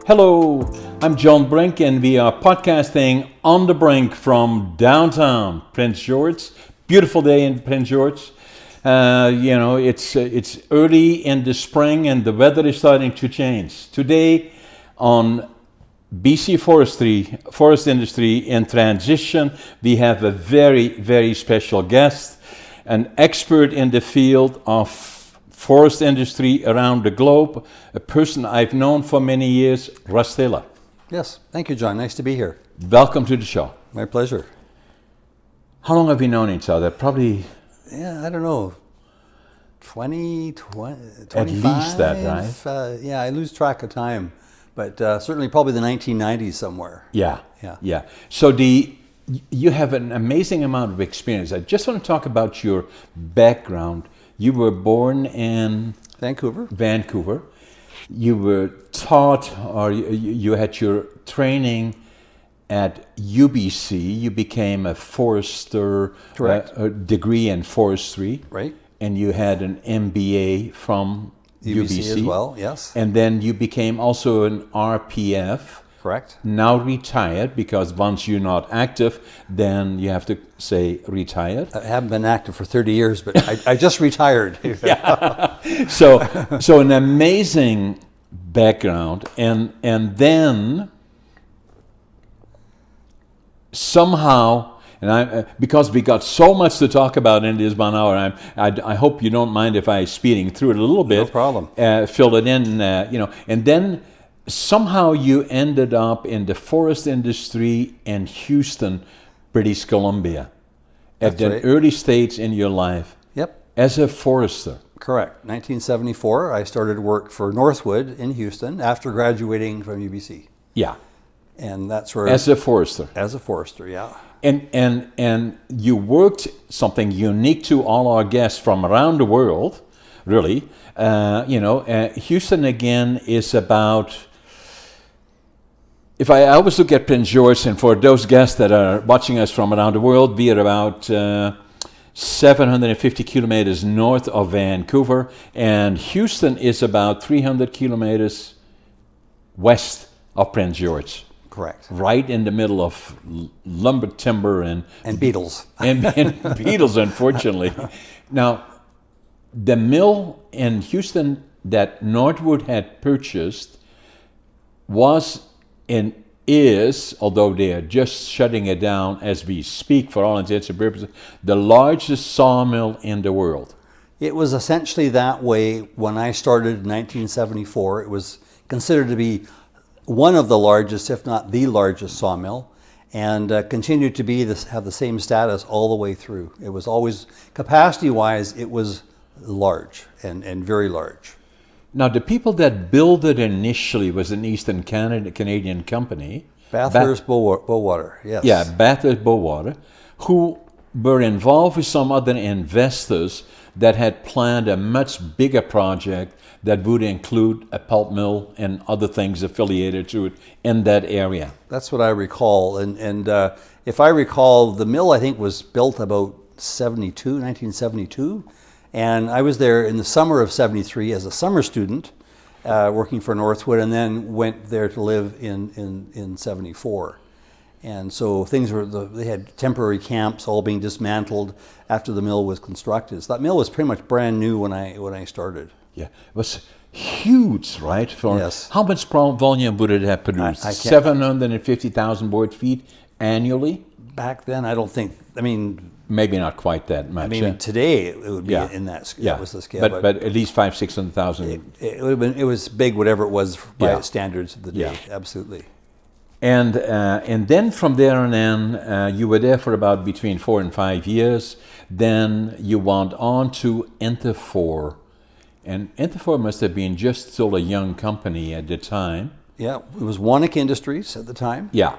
Hello, I'm John Brink, and we are podcasting on the Brink from downtown Prince George. Beautiful day in Prince George. It's early in the spring, and the weather is starting to change. Today, on BC Forest Industry in Transition, we have a very, very special guest, an expert in the field of forest industry around the globe, a person I've known for many years, Russ Taylor. Yes, thank you, John. Nice to be here. Welcome to the show. My pleasure. How long have we known each other? Probably... I don't know, 25? At least that, right? I lose track of time, but certainly probably the 1990s somewhere. Yeah. So you have an amazing amount of experience. I just want to talk about your background. You were born in Vancouver. You were taught, or you had your training at UBC. You became a forester, a degree in forestry. Right. And you had an MBA from UBC as well, yes. And then you became also an RPF. Correct. Now retired, because once you're not active, then you have to say retired. I haven't been active for 30 years, but I just retired. Yeah. So an amazing background, and then somehow, and because we got so much to talk about in this 1 hour, I hope you don't mind if I speeding through it a little bit. No problem. Fill it in, and then. Somehow you ended up in the forest industry in Houston, British Columbia, at the early stage in your life. Yep. As a forester. Correct. 1974, I started work for Northwood in Houston after graduating from UBC. Yeah. And that's where... As a forester. As a forester, yeah. And you worked something unique to all our guests from around the world, really. Houston again is about... If I always look at Prince George, and for those guests that are watching us from around the world, we are about 750 kilometers north of Vancouver, and Houston is about 300 kilometers west of Prince George. Correct. Right in the middle of lumber, timber, and beetles. and beetles, unfortunately. Now, the mill in Houston that Northwood had purchased was and is, although they are just shutting it down as we speak for all intents and purposes, the largest sawmill in the world. It was essentially that way when I started in 1974. It was considered to be one of the largest, if not the largest sawmill, and continued to have the same status all the way through. It was always, capacity-wise, it was large and very large. Now, the people that built it initially was an Eastern Canadian company. Bathurst Bowater, yes. Yeah, Bathurst Bowater, who were involved with some other investors that had planned a much bigger project that would include a pulp mill and other things affiliated to it in that area. That's what I recall. And if I recall, the mill, I think, was built about 1972. And I was there in the summer of 73 as a summer student working for Northwood, and then went there to live in 74. And so things they had temporary camps all being dismantled after the mill was constructed. So that mill was pretty much brand new when I started. Yeah, it was huge, right? Yes. How much volume would it have produced? 750,000 board feet annually? Back then, I don't think, maybe not quite that much. Today it would be in that scale. Yeah. That was the scale. But at least 500,000-600,000. It would have been. It was big, whatever it was by standards of the day. Yeah. Absolutely. And then from there on in, you were there for about between 4 and 5 years. Then you went on to Interfor, and Interfor must have been just still a young company at the time. Yeah, it was Wannick Industries at the time. Yeah.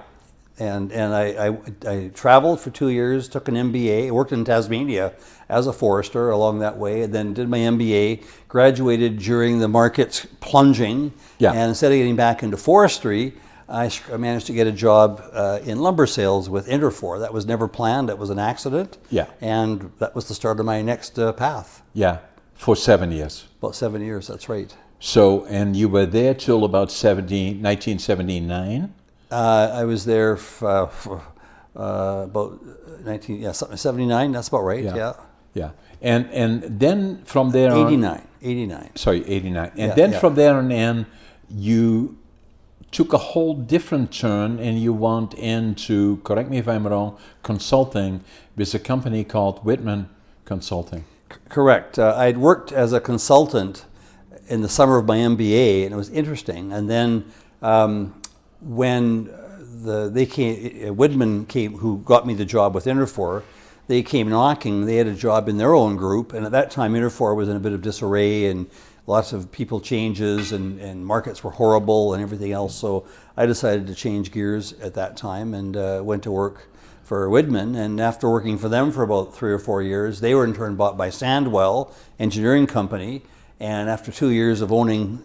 And I traveled for 2 years, took an MBA, worked in Tasmania as a forester along that way, and then did my MBA, graduated during the markets plunging, and instead of getting back into forestry, I managed to get a job in lumber sales with Interfor. That was never planned, that was an accident, and that was the start of my next path. Yeah, for 7 years. About 7 years, that's right. So, and you were there till about 1979? I was there for about 79. That's about right. Yeah. Yeah. And then from there on... 89. Sorry, 89. And Yeah, then yeah. from there on in, you took a whole different turn and you went into, correct me if I'm wrong, consulting with a company called Whitman Consulting. Correct. I'd worked as a consultant in the summer of my MBA, and it was interesting. And then when Whitman came, who got me the job with Interfor, they came knocking. They had a job in their own group, and at that time, Interfor was in a bit of disarray, and lots of people changes, and markets were horrible, and everything else. So I decided to change gears at that time, and went to work for Whitman. And after working for them for about 3 or 4 years, they were in turn bought by Sandwell Engineering Company. And after 2 years of owning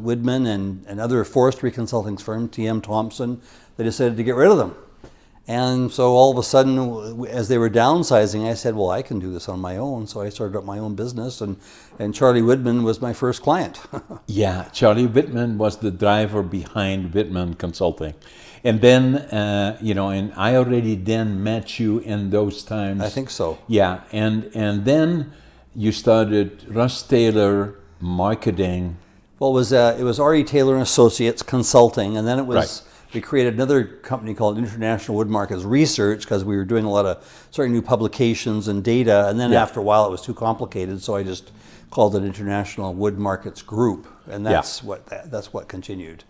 Whitman and other forestry consulting firm, TM Thompson, they decided to get rid of them. And so all of a sudden, as they were downsizing, I said, well, I can do this on my own. So I started up my own business, and Charlie Whitman was my first client. Yeah, Charlie Whitman was the driver behind Whitman Consulting. And then, and I already then met you in those times. I think so. Yeah, and then you started Russ Taylor Marketing. Well, it was R.E. Taylor and Associates Consulting, and then it was... Right. We created another company called International Wood Markets Research because we were doing a lot of new publications and data. And then after a while, it was too complicated, so I just called it International Wood Markets Group, and that's what continued.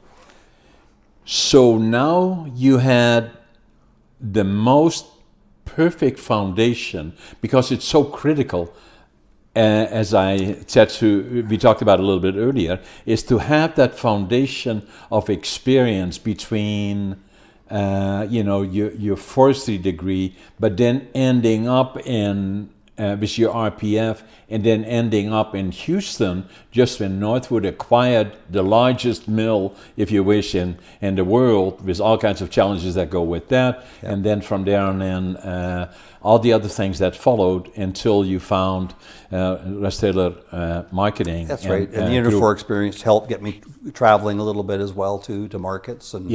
So now you had the most perfect foundation, because it's so critical. As I said, we talked about a little bit earlier, is to have that foundation of experience between, your forestry degree, but then ending up with your RPF, and then ending up in Houston, just when Northwood acquired the largest mill, if you wish, in the world, with all kinds of challenges that go with that. Yeah. And then from there on in, all the other things that followed until you found Russ Taylor Marketing. That's right. And the Interfor experience helped get me traveling a little bit as well, too, to markets and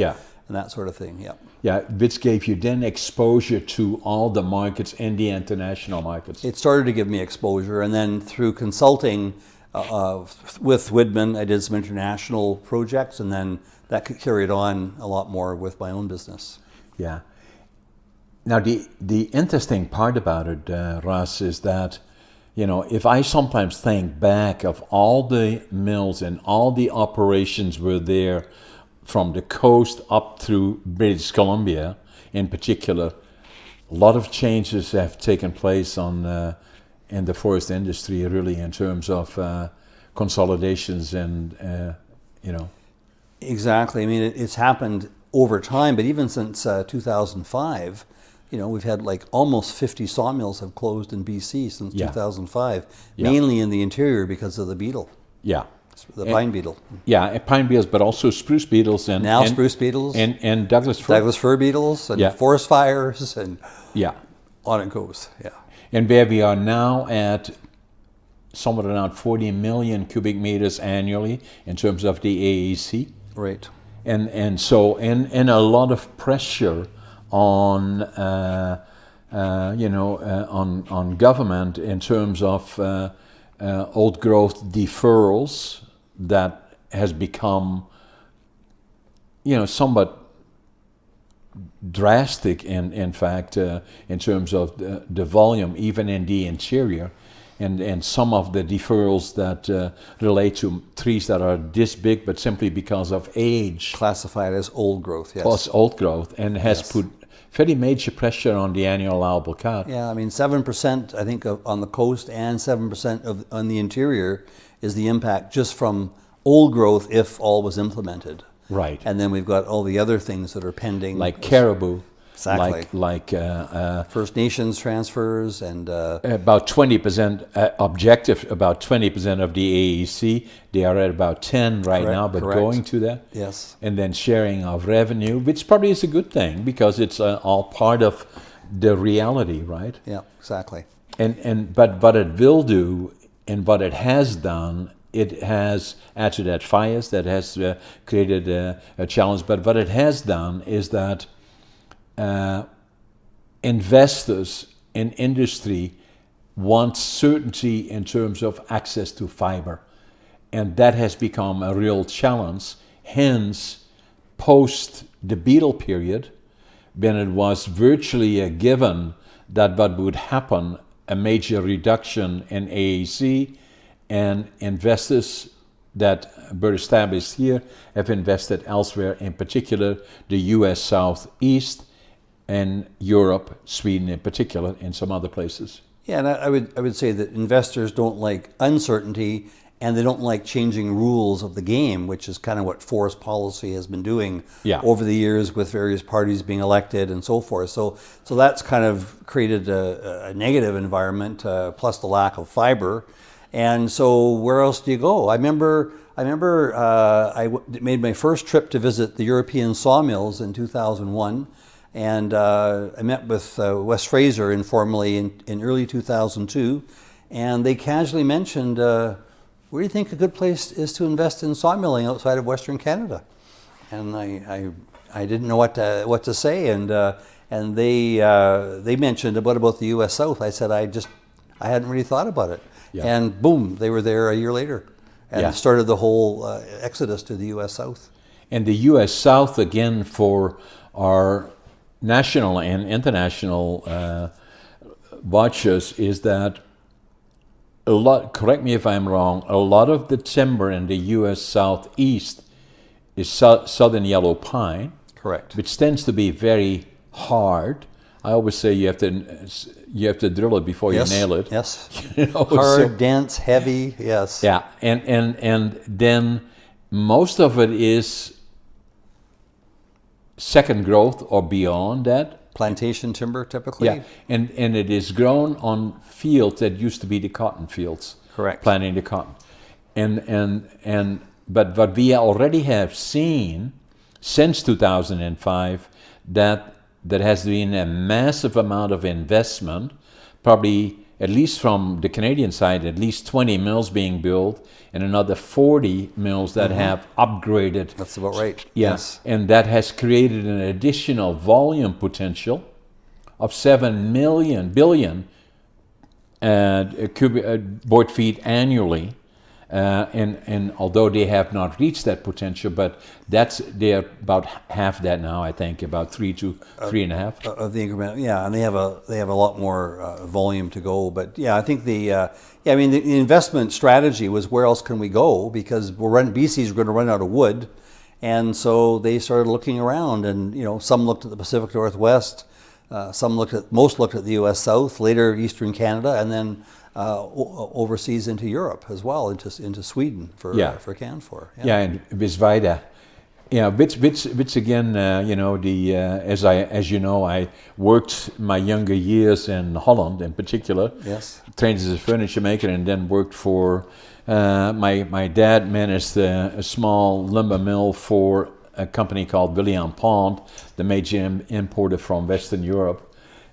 that sort of thing. Yeah. Yeah, which gave you then exposure to all the markets and the international markets. It started to give me exposure, and then through consulting with Whitman, I did some international projects, and then that carried on a lot more with my own business. Yeah. Now, the interesting part about it, Russ, is that, if I sometimes think back of all the mills and all the operations were there, from the coast up through British Columbia in particular, a lot of changes have taken place in the forest industry, really, in terms of consolidations and, Exactly. I mean, it's happened over time, but even since 2005, we've had almost 50 sawmills have closed in BC since 2005, mainly in the interior because of the beetle. Yeah. The pine beetle. Yeah, pine beetles, but also spruce beetles and spruce beetles and Douglas fir. Douglas fir beetles and forest fires and on it goes. Yeah. And where we are now at somewhere around 40 million cubic meters annually in terms of the AEC. Right. And so and a lot of pressure on on government in terms of old growth deferrals. That has become, somewhat drastic in fact, in terms of the volume, even in the interior, and some of the deferrals that relate to trees that are this big, but simply because of age. Classified as old growth, yes. Plus old growth, and has put very major pressure on the annual allowable cut. Yeah, I mean, 7%, I think, on the coast and 7% on the interior is the impact just from old growth if all was implemented. Right. And then we've got all the other things that are pending. Like caribou. Exactly. Like First Nations transfers and... about 20%, objective, about 20% of the AEC. They are at about 10 right now, but going to that. Yes. And then sharing of revenue, which probably is a good thing because it's all part of the reality, right? Yeah, exactly. But what it will do and what it has done it has added to that fires that has created a challenge. But what it has done is that investors in industry want certainty in terms of access to fiber. And that has become a real challenge. Hence, post the Beetle period, when it was virtually a given that what would happen, a major reduction in AAC, and investors that were established here have invested elsewhere, in particular the US Southeast and Europe, Sweden in particular, and some other places. Yeah, and I would say that investors don't like uncertainty, and they don't like changing rules of the game, which is kind of what forest policy has been doing over the years with various parties being elected and so forth. So that's kind of created a negative environment, plus the lack of fiber. And so where else do you go? I remember made my first trip to visit the European sawmills in 2001. And I met with Wes Fraser informally in early 2002. And they casually mentioned, where do you think a good place is to invest in sawmilling outside of Western Canada? And I didn't know what to say. And they mentioned, what about the U.S. South? I said, I hadn't really thought about it. Yeah. And boom, they were there a year later, and started the whole exodus to the U.S. South. And the U.S. South, again, for our national and international watchers, is that a lot, correct me if I'm wrong, a lot of the timber in the U.S. Southeast is southern yellow pine. Correct. Which tends to be very hard. I always say you have to drill it before you nail it. Yes. Hard, dense, heavy. Yes. Yeah, and then most of it is second growth or beyond that. Plantation timber, typically. Yeah, and it is grown on fields that used to be the cotton fields. Correct. Planting the cotton, but what we already have seen since 2005 that there has been a massive amount of investment, probably at least from the Canadian side, at least 20 mills being built and another 40 mills that have upgraded. That's about right. Yes. And that has created an additional volume potential of 7 billion board feet annually. And although they have not reached that potential, but they're about half that now. I think about 3 to 3.5 of the increment. Yeah, and they have a lot more volume to go. But yeah, I think the investment strategy was, where else can we go? Because BC's going to run out of wood, and so they started looking around. And some looked at the Pacific Northwest, most looked at the U.S. South, later Eastern Canada, and then overseas into Europe as well, into Sweden for Canfor. Yeah, and Visvida. Yeah, which again, as you know, I worked my younger years in Holland in particular. Yes. Trained as a furniture maker, and then worked for my dad managed a small lumber mill for a company called William Pond, the major importer from Western Europe,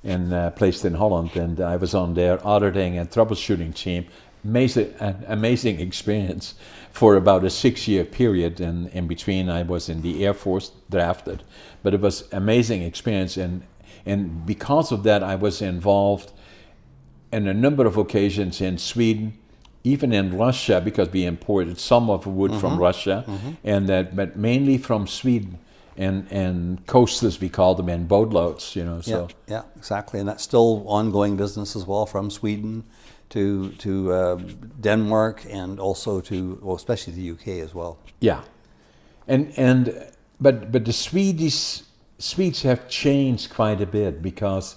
and placed in Holland. And I was on their auditing and troubleshooting team. Amazing experience for about a 6-year period, and in between I was in the Air Force drafted. But it was amazing experience, and because of that I was involved in a number of occasions in Sweden, even in Russia, because we imported some of the wood from Russia, but mainly from Sweden. And coasters, we call them, in boatloads, So yeah, exactly, and that's still ongoing business as well, from Sweden to Denmark, and also especially the UK as well. Yeah, but the Swedes have changed quite a bit, because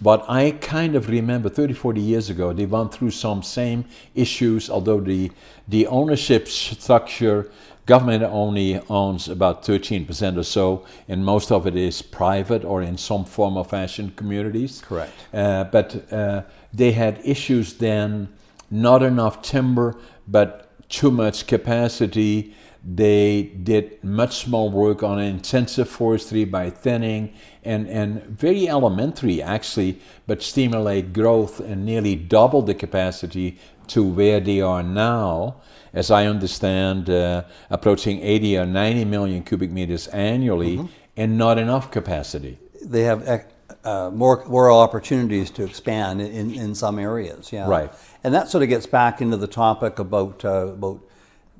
what I kind of remember 30, 40 years ago, they went through some same issues, although the ownership structure. Government only owns about 13% or so, and most of it is private or in some form or fashion communities. Correct. But they had issues then, not enough timber, but too much capacity. They did much more work on intensive forestry by thinning and very elementary actually, but stimulate growth and nearly double the capacity to where they are now, as I understand, approaching 80 or 90 million cubic meters annually, and not enough capacity. They have more opportunities to expand in some areas. Yeah, Right. And that sort of gets back into the topic about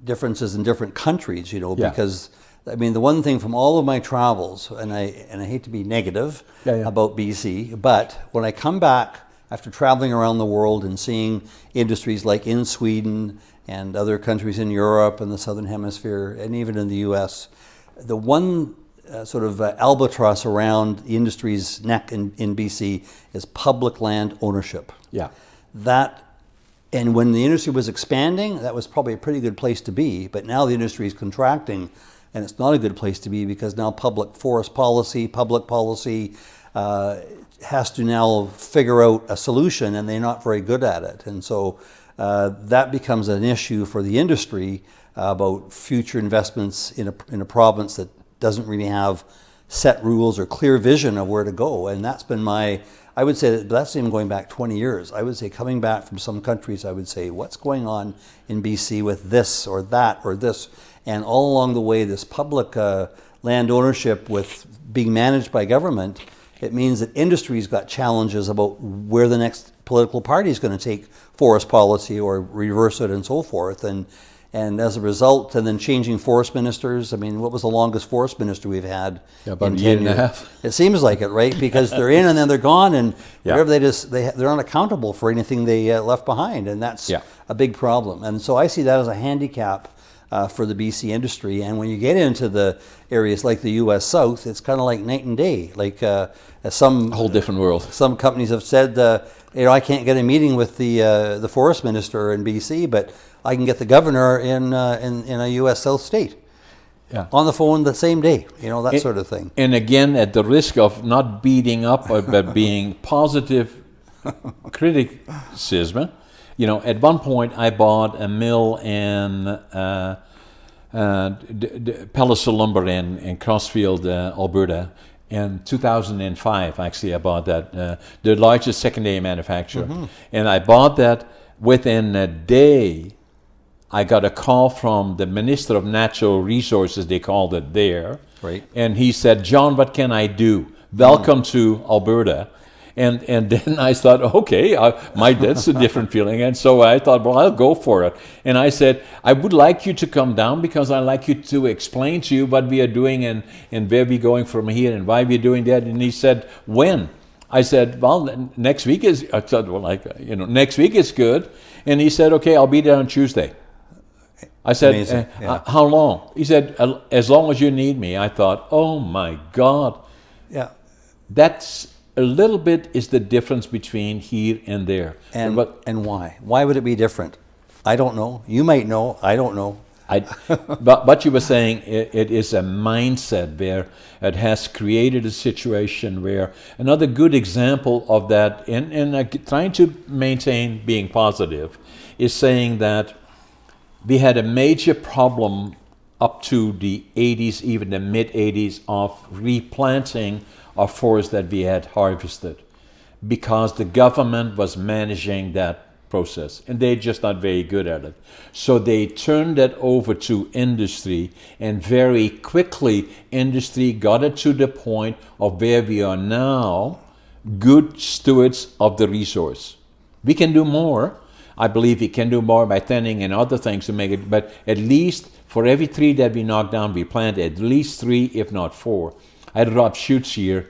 differences in different countries. You know, Yeah. because I mean, the one thing from all of my travels, and I hate to be negative about BC, but when I come back after traveling around the world and seeing industries like in Sweden and other countries in Europe and the Southern Hemisphere and even in the U.S., the one sort of albatross around the industry's neck in BC is public land ownership. Yeah. And when the industry was expanding, that was probably a pretty good place to be, but now the industry is contracting, and it's not a good place to be because now public forest policy, public policy has to now figure out a solution, and they're not very good at it. And so that becomes an issue for the industry about future investments in a province that doesn't really have set rules or clear vision of where to go. And that's been I would say that's even going back 20 years. I would say coming back from some countries, I would say, what's going on in BC with this or that or this? And all along the way, this public land ownership with being managed by government, it means that industry's got challenges about where the next political party is going to take forest policy or reverse it and so forth. And as a result, and then changing forest ministers. I mean, what was the longest forest minister we've had? Yeah, about a year and a half. It seems like it, right? Because they're in and then they're gone, and whatever they're not accountable for anything they left behind, and that's a big problem. And so I see that as a handicap for the BC industry. And when you get into the areas like the U.S. South, it's kind of like night and day. Like a whole different world. Some companies have said, I can't get a meeting with the forest minister in BC, but I can get the governor in a U.S. South state on the phone the same day, that sort of thing. And again, at the risk of not beating up, but being positive criticism, at one point I bought a mill in Palliser Lumber in Crossfield, Alberta. In 2005, actually, I bought that, the largest secondary manufacturer. And I bought that within a day. I got a call from the Minister of Natural Resources, they called it there. Right. And he said, John, what can I do? Welcome to Alberta. And then I thought, okay, that's a different feeling. And so I thought, well, I'll go for it. And I said, I would like you to come down because I'd like you to explain to you what we are doing and where we're going from here and why we're doing that. And he said, when? I said, well, next week is, I thought, well, next week is good. And he said, okay, I'll be there on Tuesday. I said, how long? He said, as long as you need me. I thought, oh my God. Yeah. That's a little bit is the difference between here and there. And why? Why would it be different? I don't know. You might know. I don't know. But what you were saying, it is a mindset where it has created a situation where another good example of that, and trying to maintain being positive, is saying that we had a major problem up to the 80s, even the mid-80s, of replanting of forests that we had harvested because the government was managing that process and they're just not very good at it. So they turned that over to industry, and very quickly industry got it to the point of where we are now, good stewards of the resource. We can do more. I believe we can do more by thinning and other things to make it, but at least for every tree that we knock down, we plant at least 3, if not 4. I had Rob Schutz here,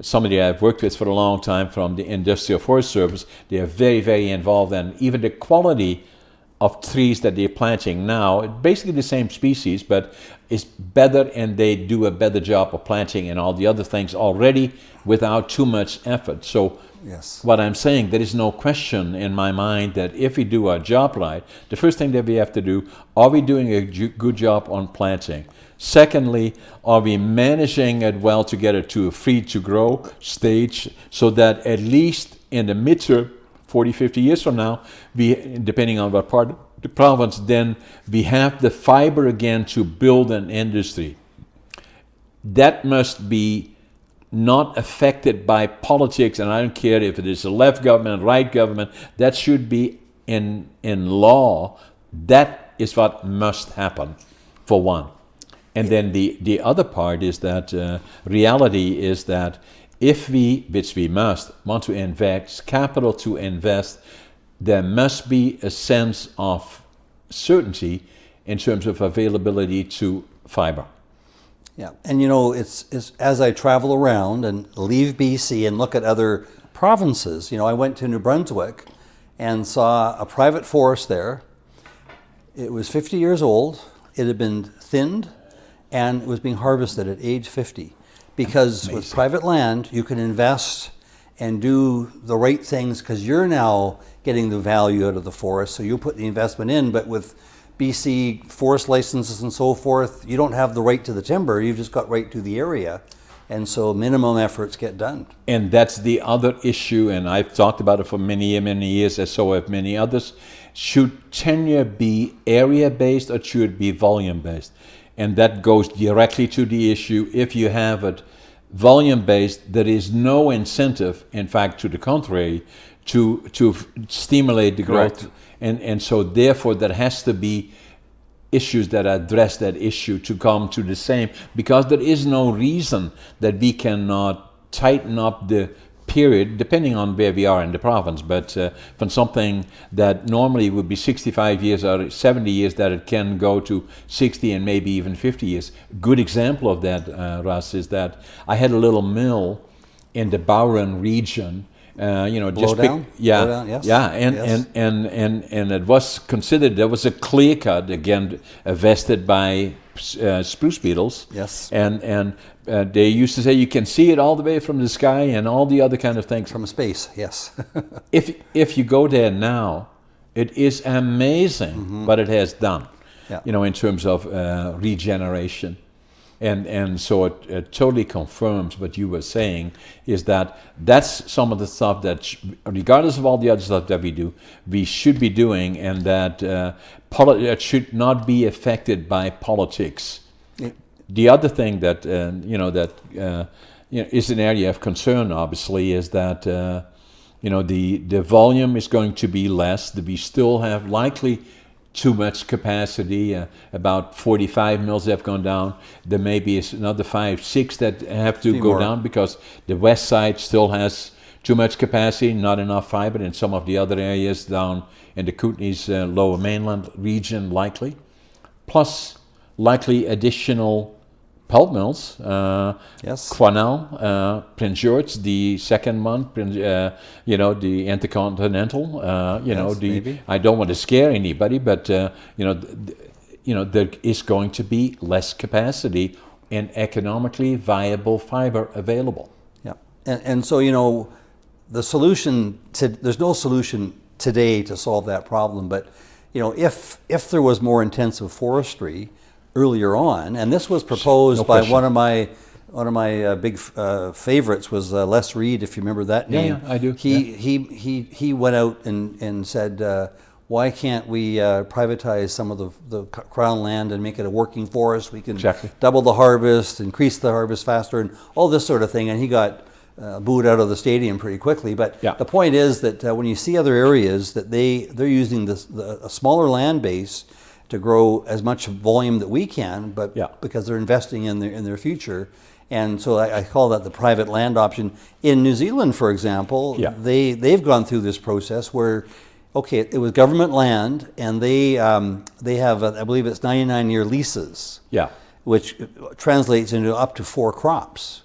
somebody I've worked with for a long time from the Industrial Forest Service. They are very, very involved, and even the quality of trees that they're planting now, basically the same species, but it's better, and they do a better job of planting and all the other things already without too much effort. So what I'm saying, there is no question in my mind that if we do our job right, the first thing that we have to do, are we doing a good job on planting? Secondly, are we managing it well to get it to a free-to-grow stage so that at least in the midterm, 40, 50 years from now, we, depending on what part of the province, then we have the fiber again to build an industry. That must be not affected by politics, and I don't care if it is a left government, right government, that should be in law. That is what must happen, for one. And then the other part is that reality is that if we, which we must, want to invest capital to invest, there must be a sense of certainty in terms of availability to fiber. Yeah, and it's as I travel around and leave BC and look at other provinces. I went to New Brunswick and saw a private forest there. It was 50 years old. It had been thinned, and it was being harvested at age 50. Because with private land, you can invest and do the right things because you're now getting the value out of the forest. So you put the investment in, but with BC forest licenses and so forth, you don't have the right to the timber, you've just got right to the area. And so minimum efforts get done. And that's the other issue, and I've talked about it for many, many years, as so have many others. Should tenure be area-based or should it be volume-based? And that goes directly to the issue. If you have it volume-based, there is no incentive, in fact, to the contrary, to stimulate the growth. Correct. And so therefore there has to be issues that address that issue to come to the same, because there is no reason that we cannot tighten up the period, depending on where we are in the province, but from something that normally would be 65 years or 70 years, that it can go to 60 and maybe even 50 years. Good example of that, Russ, is that I had a little mill in the Bowron region. Just Blowdown? yeah, Blowdown, yes. yeah, Yes. and it was considered, there was a clear cut, again vested by spruce beetles. Yes. And they used to say you can see it all the way from the sky and all the other kind of things. From space, yes. If you go there now, it is amazing what it has done. Yeah. In terms of regeneration. And so it totally confirms what you were saying, is that that's some of the stuff that, regardless of all the other stuff that we do, we should be doing, and that it should not be affected by politics. The other thing that is an area of concern, obviously, is that the volume is going to be less. That we still have likely too much capacity. About 45 mills have gone down. There may be another 5, 6 that have to go down because the west side still has too much capacity, not enough fiber. In some of the other areas down in the Kootenays lower mainland region, likely. Plus, likely additional pulp mills. Yes. Quesnel, Prince George, the second one, the Intercontinental. Yes, maybe. I don't want to scare anybody, but there is going to be less capacity and economically viable fiber available. Yeah, and so the solution there's no solution today to solve that problem, but if there was more intensive forestry earlier on, and this was proposed by one of my big favorites was Les Reed, if you remember that name. Yeah, I do. He went out and said, why can't we privatize some of the crown land and make it a working forest? We can double the harvest, increase the harvest faster, and all this sort of thing. And he got booed out of the stadium pretty quickly. But the point is that when you see other areas that they're using a smaller land base to grow as much volume that we can, but because they're investing in their future. And so I call that the private land option. In New Zealand, for example, they've gone through this process where, it was government land, and they have, I believe it's 99-year leases, which translates into up to 4 crops.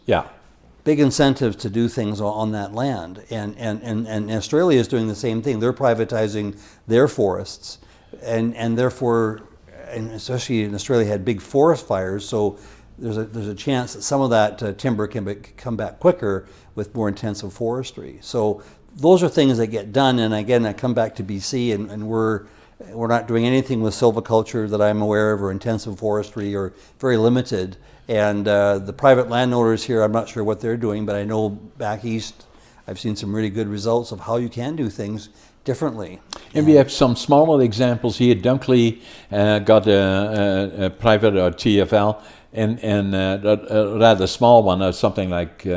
Big incentive to do things on that land. And Australia is doing the same thing. They're privatizing their forests. And therefore, and especially in Australia, had big forest fires, so there's a chance that some of that timber can come back quicker with more intensive forestry. So those are things that get done. And again, I come back to BC, and we're not doing anything with silviculture that I'm aware of, or intensive forestry, or very limited. And the private landowners here, I'm not sure what they're doing, but I know back east, I've seen some really good results of how you can do things differently. And we have some smaller examples here. Dunkley got a private or TFL and a rather small one, something like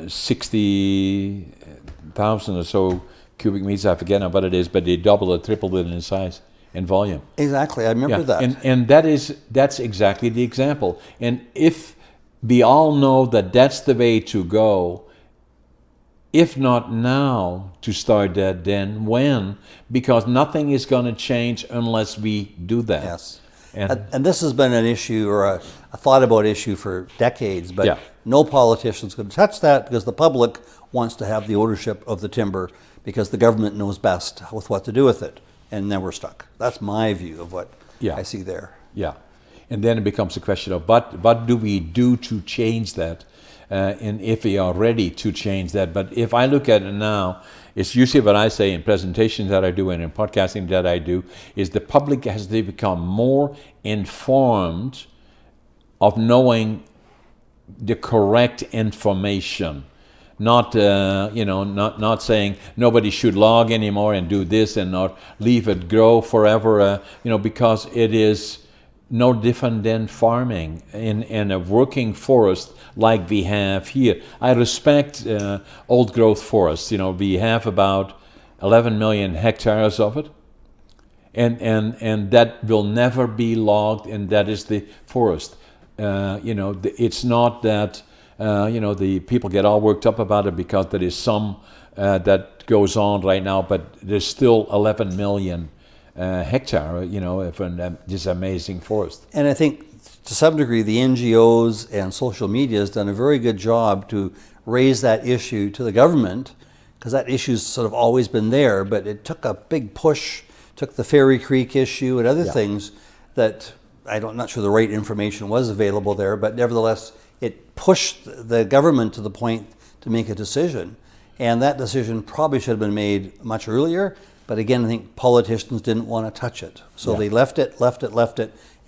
60,000 or so cubic meters. I forget now what it is, but they doubled or tripled it in size and volume. Exactly, I remember that. And that's exactly the example. And if we all know that that's the way to go, if not now to start that, then when? Because nothing is going to change unless we do that. Yes. And this has been an issue, or a thought about issue for decades, but no politician's going to touch that because the public wants to have the ownership of the timber because the government knows best with what to do with it. And then we're stuck. That's my view of what I see there. Yeah. And then it becomes a question of what do we do to change that? And if we are ready to change that. But if I look at it now, it's usually what I say in presentations that I do and in podcasting that I do, is the public has to become more informed of knowing the correct information. Not not saying nobody should log anymore and do this and not leave it grow forever, because it is no different than farming in a working forest like we have here. I respect old growth forests. We have about 11 million hectares of it, and that will never be logged, and that is the forest. It's not that the people get all worked up about it because there is some that goes on right now, but there's still 11 million hectare, of this amazing forest. And I think to some degree the NGOs and social media has done a very good job to raise that issue to the government, because that issue's sort of always been there, but it took a big push, took the Fairy Creek issue and other things that I'm not sure the right information was available there, but nevertheless it pushed the government to the point to make a decision. And that decision probably should have been made much earlier. But again, I think politicians didn't want to touch it. So they left it,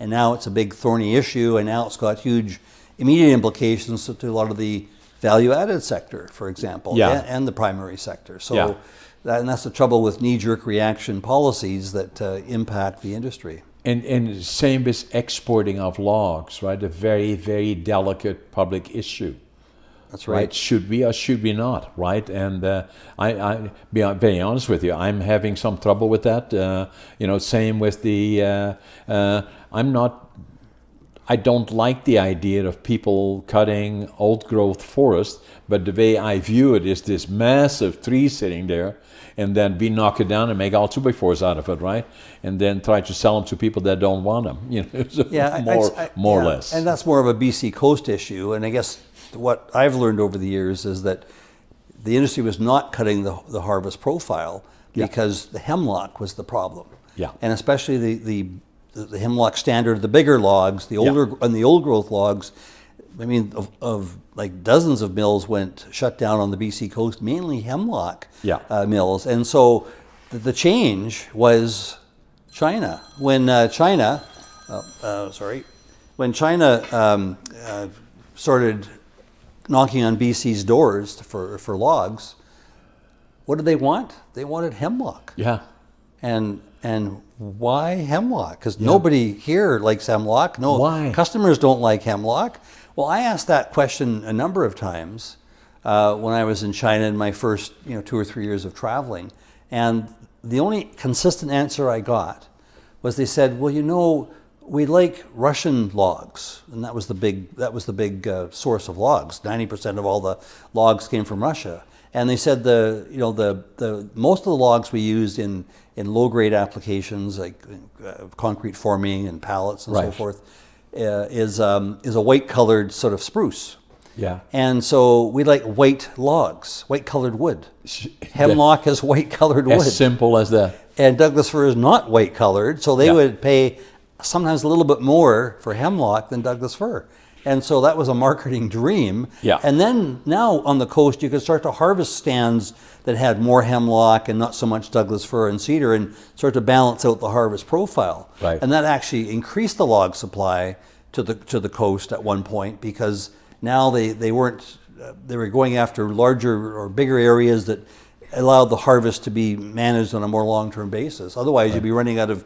and now it's a big thorny issue, and now it's got huge immediate implications to a lot of the value-added sector, for example, and the primary sector. So that's the trouble with knee-jerk reaction policies that impact the industry. And same with exporting of logs, right? A very, very delicate public issue. That's right. Should we or should we not, right? And I be very honest with you, I'm having some trouble with that. Same with the, I don't like the idea of people cutting old growth forest, but the way I view it is this massive tree sitting there, and then we knock it down and make all 2x4s out of it, right? And then try to sell them to people that don't want them, more or less. And that's more of a BC coast issue, and I guess what I've learned over the years is that the industry was not cutting the harvest profile because the hemlock was the problem. Yeah. And especially the hemlock standard, the bigger logs, the older and the old growth logs. I mean, of like dozens of mills went shut down on the BC coast, mainly hemlock mills. And so the change was China. When China started knocking on BC's doors for logs, what did they want? They wanted hemlock. Yeah. And why hemlock? Because nobody here likes hemlock. No, why? Customers don't like hemlock. Well, I asked that question a number of times when I was in China in my first 2 or 3 years of traveling, and the only consistent answer I got was they said, well, we like Russian logs, and that was the big source of logs. 90% of all the logs came from Russia, and they said the most of the logs we used in low grade applications like concrete forming and pallets and so forth is a white colored sort of spruce. Yeah. And so we like white logs, white colored wood. Hemlock is white colored wood. As simple as that. And Douglas fir is not white colored, so they would pay sometimes a little bit more for hemlock than Douglas fir. And so that was a marketing dream. Yeah. And then now on the coast, you could start to harvest stands that had more hemlock and not so much Douglas fir and cedar, and start to balance out the harvest profile. Right. And that actually increased the log supply to the coast at one point, because now they were going after larger or bigger areas that allowed the harvest to be managed on a more long-term basis. Otherwise, you'd be running out of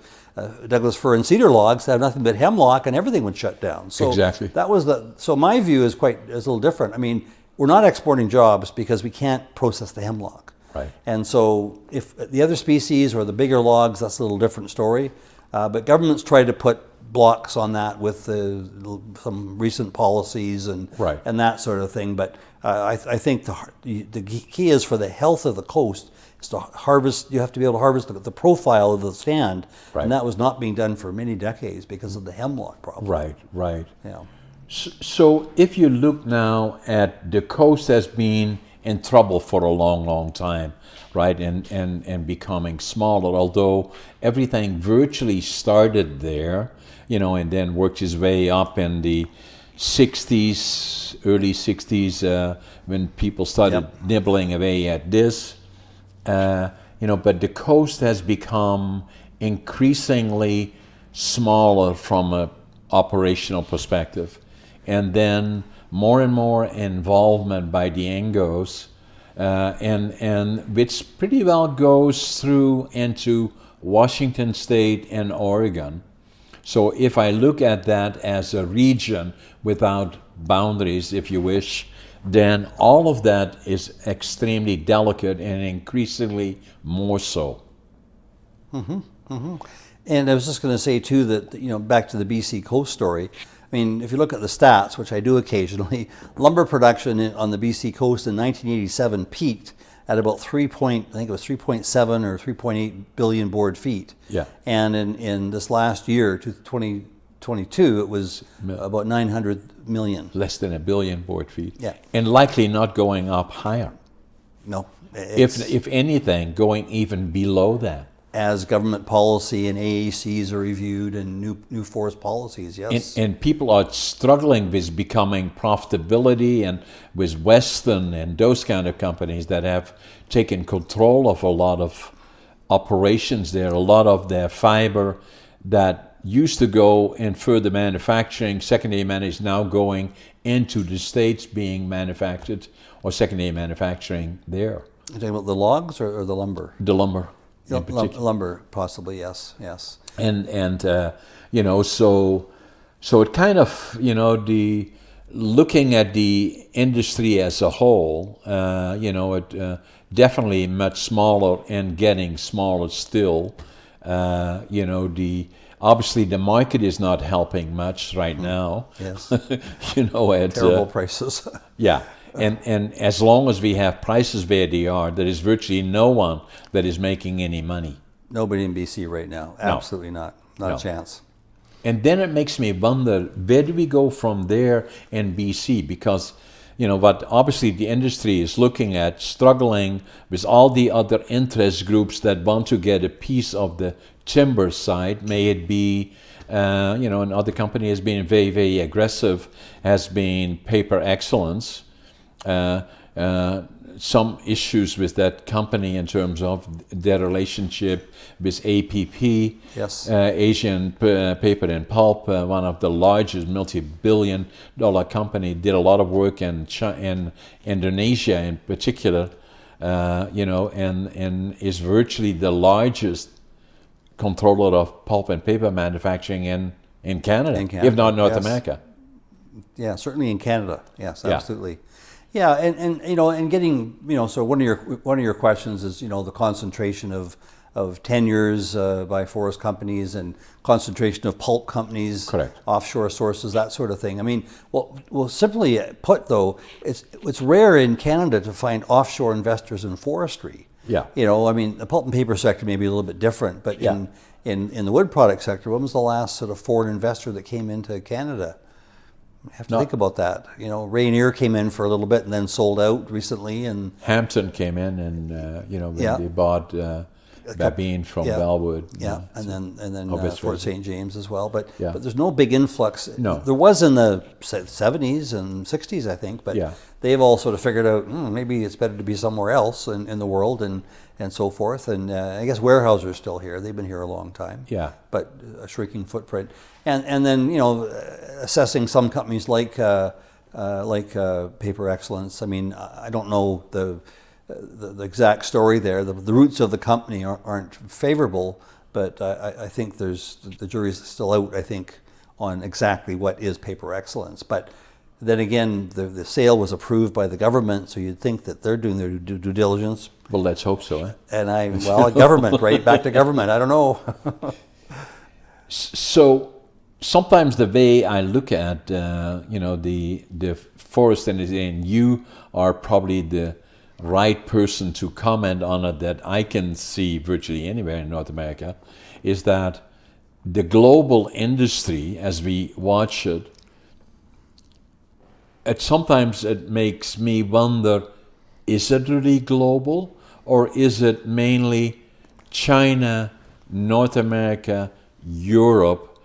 Douglas fir and cedar logs that have nothing but hemlock, and everything would shut down. So Exactly. that was so my view is a little different. I mean, we're not exporting jobs because we can't process the hemlock. Right. And so if the other species or the bigger logs, that's a little different story. But governments try to put blocks on that with some recent policies and that sort of thing. But I think the key is for the health of the coast is to harvest. You have to be able to harvest the profile of the stand, and that was not being done for many decades because of the hemlock problem. Right. Yeah. So if you look now at the coast has been in trouble for a long time, right, and becoming smaller, although everything virtually started there, and then worked its way up in the 60s, early 60s, when people started nibbling away at this, but the coast has become increasingly smaller from an operational perspective. And then more and more involvement by the Angos, and which pretty well goes through into Washington State and Oregon. So if I look at that as a region without boundaries, if you wish, then all of that is extremely delicate and increasingly more so. Mm-hmm. Mm-hmm. And I was just going to say too that, back to the BC coast story, I mean, if you look at the stats, which I do occasionally, lumber production on the BC coast in 1987 peaked at about 3.7 or 3.8 billion board feet. Yeah. And in this last year, 2022, it was about 900 million. Less than 1 billion board feet. Yeah. And likely not going up higher. No. If anything, going even below that. As government policy and AACs are reviewed and new forest policies, yes. And people are struggling with becoming profitability, and with Western and those kind of companies that have taken control of a lot of operations there. A lot of their fiber that used to go in further manufacturing, secondary manufacturing, is now going into the States being manufactured, or secondary manufacturing there. You're talking about the logs or the lumber? The lumber. Lumber, possibly, yes. And so it kind of, the looking at the industry as a whole, it definitely much smaller and getting smaller still. Obviously the market is not helping much right now. Yes. Terrible prices. Yeah. And as long as we have prices where they are, there is virtually no one that is making any money. Nobody in BC right now. Absolutely not. Not a chance. And then it makes me wonder, where do we go from there in BC? Because, what obviously the industry is looking at, struggling with all the other interest groups that want to get a piece of the timber side, may it be another company has been very, very aggressive, has been Paper Excellence. Some issues with that company in terms of their relationship with APP, yes. Asian Paper and Pulp, one of the largest multi-billion-dollar company, did a lot of work in Indonesia in particular, and is virtually the largest controller of pulp and paper manufacturing in Canada, if not North America. Yeah, certainly in Canada. Yes, absolutely. Yeah, and getting, so one of your questions is, the concentration of tenures by forest companies and concentration of pulp companies, correct, offshore sources, that sort of thing. I mean, well, simply put though, it's rare in Canada to find offshore investors in forestry. Yeah. The pulp and paper sector may be a little bit different, but in the wood product sector, when was the last sort of foreign investor that came into Canada? I have to think about that. Rainier came in for a little bit and then sold out recently, and Hampton came in, and they bought Babine from Bellwood. Yeah, and then Fort St. James as well. But Yeah. but there's no big influx. No. There was in the 70s and 60s, I think. But they've all sort of figured out maybe it's better to be somewhere else in the world and so forth. And I guess Weyerhaeuser is still here. They've been here a long time. Yeah. But a shrinking footprint. And then assessing some companies like Paper Excellence. I mean, I don't know the exact story there. The roots of the company aren't favorable, but I think the jury's still out, I think, on exactly what is paper excellence. But then again, the sale was approved by the government, so you'd think that they're doing their due diligence. Well, let's hope so. And government, right? Back to government. I don't know. So sometimes the way I look at the forest industry, and you are probably the right person to comment on it that I can see virtually anywhere in North America, is that the global industry, as we watch it, sometimes it makes me wonder, is it really global, or is it mainly China, North America, Europe,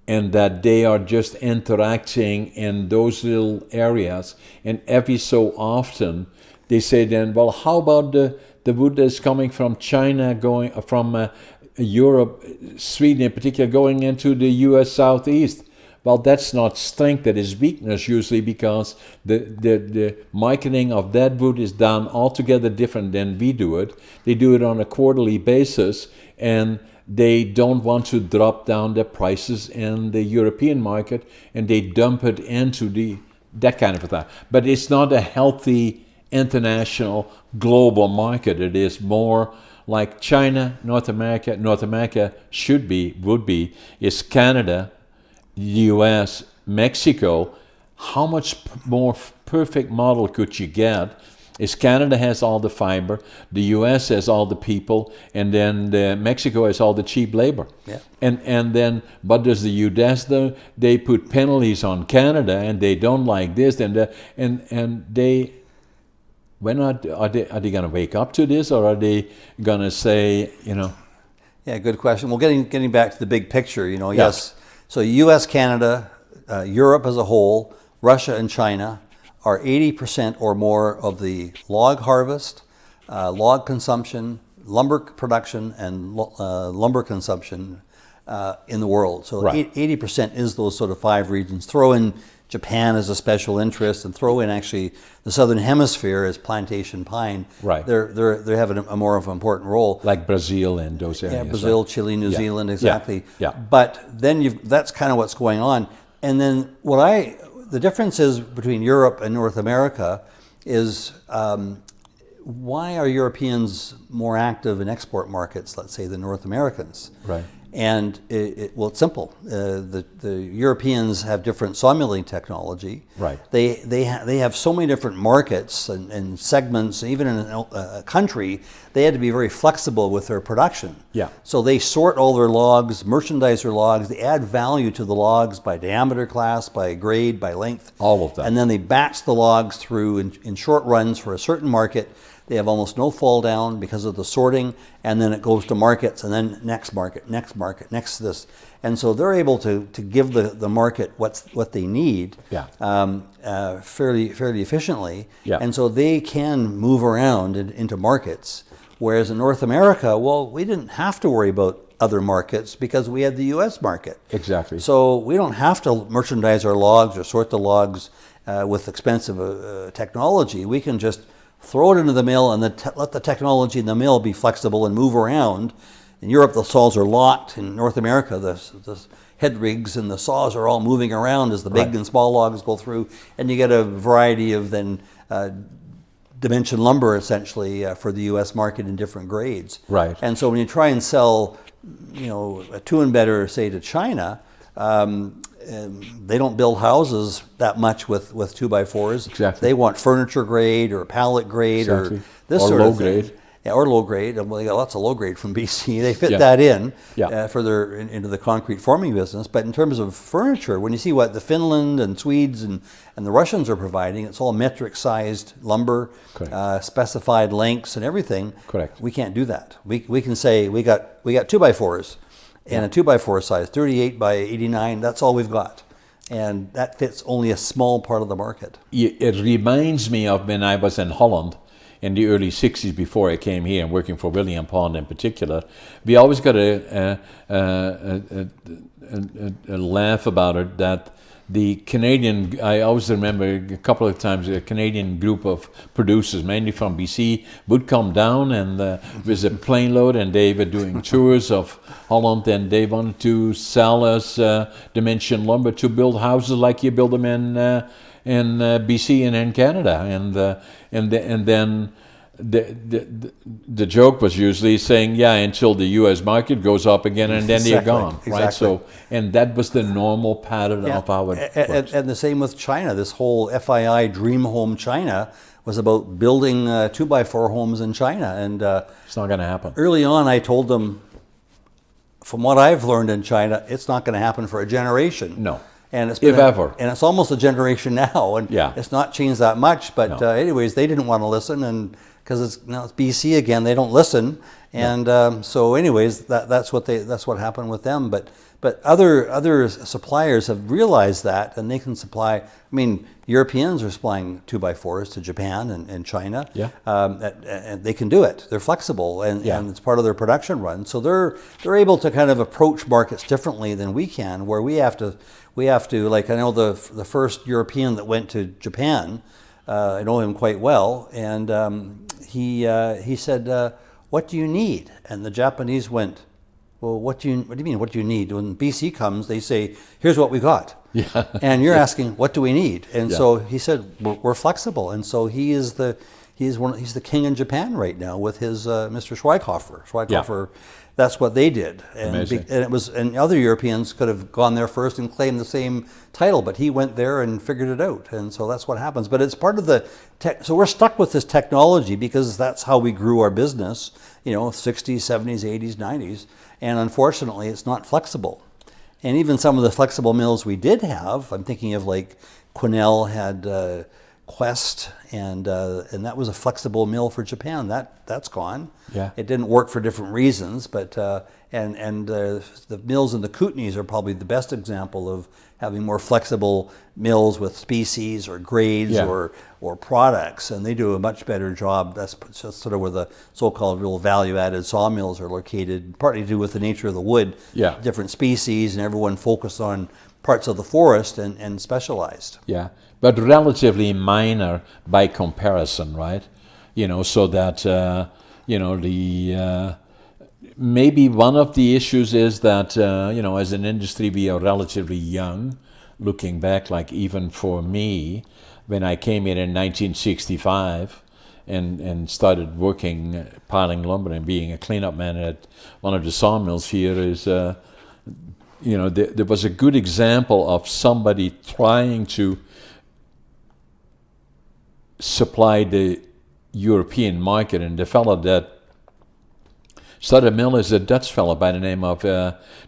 and that they are just interacting in those little areas, and every so often they say then, well, how about the wood that's coming from China, going from Europe, Sweden in particular, going into the U.S. Southeast? Well, that's not strength, that is weakness usually, because the marketing of that wood is done altogether different than we do it. They do it on a quarterly basis, and they don't want to drop down the prices in the European market, and they dump it into that kind of a thing. But it's not a healthy international global market. It is more like China, North America. North America would be is Canada, U.S., Mexico. How much more perfect model could you get? Is Canada has all the fiber, the U.S. has all the people, and then Mexico has all the cheap labor. Yeah. And then what does the U.S. do? They put penalties on Canada, and they don't like this, and they. When are they going to wake up to this, or are they going to say, Yeah, good question. Well, getting back to the big picture, yes. So U.S., Canada, Europe as a whole, Russia and China are 80% or more of the log harvest, log consumption, lumber production, and lumber consumption in the world. So right. 80% is those sort of 5 regions. Throw in Japan as a special interest, and throw in actually the Southern Hemisphere as plantation pine. Right. They're having a more of an important role. Like Brazil and those areas. Yeah, Brazil, right? Chile, New Zealand, exactly. Yeah. But then that's kind of what's going on. And then the difference is between Europe and North America is why are Europeans more active in export markets, let's say, than North Americans? Right. And it's simple. The Europeans have different sawmilling technology. Right. They have so many different markets and segments. Even in a country, they had to be very flexible with their production. Yeah. So they sort all their logs, merchandise their logs. They add value to the logs by diameter class, by grade, by length. All of that. And then they batch the logs through in short runs for a certain market. They have almost no fall down because of the sorting, and then it goes to markets, and then next market, next this. And so they're able to give the market what they need fairly efficiently. Yeah. And so they can move around into markets. Whereas in North America, well, we didn't have to worry about other markets because we had the U.S. market. Exactly. So we don't have to merchandise our logs or sort the logs with expensive technology. We can just throw it into the mill and let the technology in the mill be flexible and move around. In Europe, the saws are locked. In North America, the head rigs and the saws are all moving around as the big and small logs go through, and you get a variety of then dimension lumber essentially for the U.S. market in different grades. Right. And so when you try and sell, a 2-and-better, say, to China, they don't build houses that much with 2x4s. Exactly. They want furniture grade or pallet grade or this or sort low of thing. grade. Yeah, or low grade. Well, they got lots of low grade from BC. They fit that in further into the concrete forming business. But in terms of furniture, when you see what the Finland and Swedes and the Russians are providing, it's all metric sized lumber, specified lengths and everything. Correct. We can't do that. We can say we got 2x4s. And a 2x4 size, 38 by 89, that's all we've got. And that fits only a small part of the market. It reminds me of when I was in Holland, in the early 60s before I came here and working for William Pond in particular, we always got a laugh about it that the Canadian, I always remember a couple of times a Canadian group of producers, mainly from BC, would come down and with a plane load, and they were doing tours of Holland, and they wanted to sell us dimension lumber to build houses like you build them in BC and in Canada, and then the joke was usually saying, yeah, until the U.S. market goes up again, and then they're gone, right? So, and that was the normal pattern of our and the same with China. This whole FII Dream Home China was about building 2x4 homes in China, and it's not going to happen. Early on, I told them, from what I've learned in China, it's not going to happen for a generation. No. And it's if ever. And it's almost a generation now, and it's not changed that much. But anyways, they didn't want to listen, and because it's BC again, they don't listen, and so anyways, that's what happened with them. But other suppliers have realized that, and they can supply. I mean, Europeans are supplying 2x4s to Japan and China. And they can do it. They're flexible, and it's part of their production run. So they're able to kind of approach markets differently than we can, where we have to like, I know the first European that went to Japan. I know him quite well, and he said, "What do you need?" And the Japanese went, "Well, what do you mean? What do you need?" When BC comes, they say, "Here's what we got." Yeah. And you're asking, "What do we need?" And so he said, "We're flexible." And so he's the king in Japan right now with his Mr. Schweighofer. Schweighofer. That's what they did, and other Europeans could have gone there first and claimed the same title, but he went there and figured it out, and so that's what happens. But it's part of the so we're stuck with this technology because that's how we grew our business, 60s, 70s, 80s, 90s, and unfortunately, it's not flexible. And even some of the flexible mills we did have, I'm thinking of like Quesnel had Quest, and that was a flexible mill for Japan. That's gone. Yeah. It didn't work for different reasons, but the mills in the Kootenays are probably the best example of having more flexible mills with species or grades or products, and they do a much better job. That's sort of where the so-called real value-added sawmills are located, partly to do with the nature of the wood, different species, and everyone focused on parts of the forest and specialized. Yeah, but relatively minor by comparison, right? So that, maybe one of the issues is that, as an industry, we are relatively young. Looking back, like even for me, when I came in 1965 and started working, piling lumber and being a cleanup man at one of the sawmills here is, there was a good example of somebody trying to supply the European market, and the fellow that started a mill is a Dutch fellow by the name of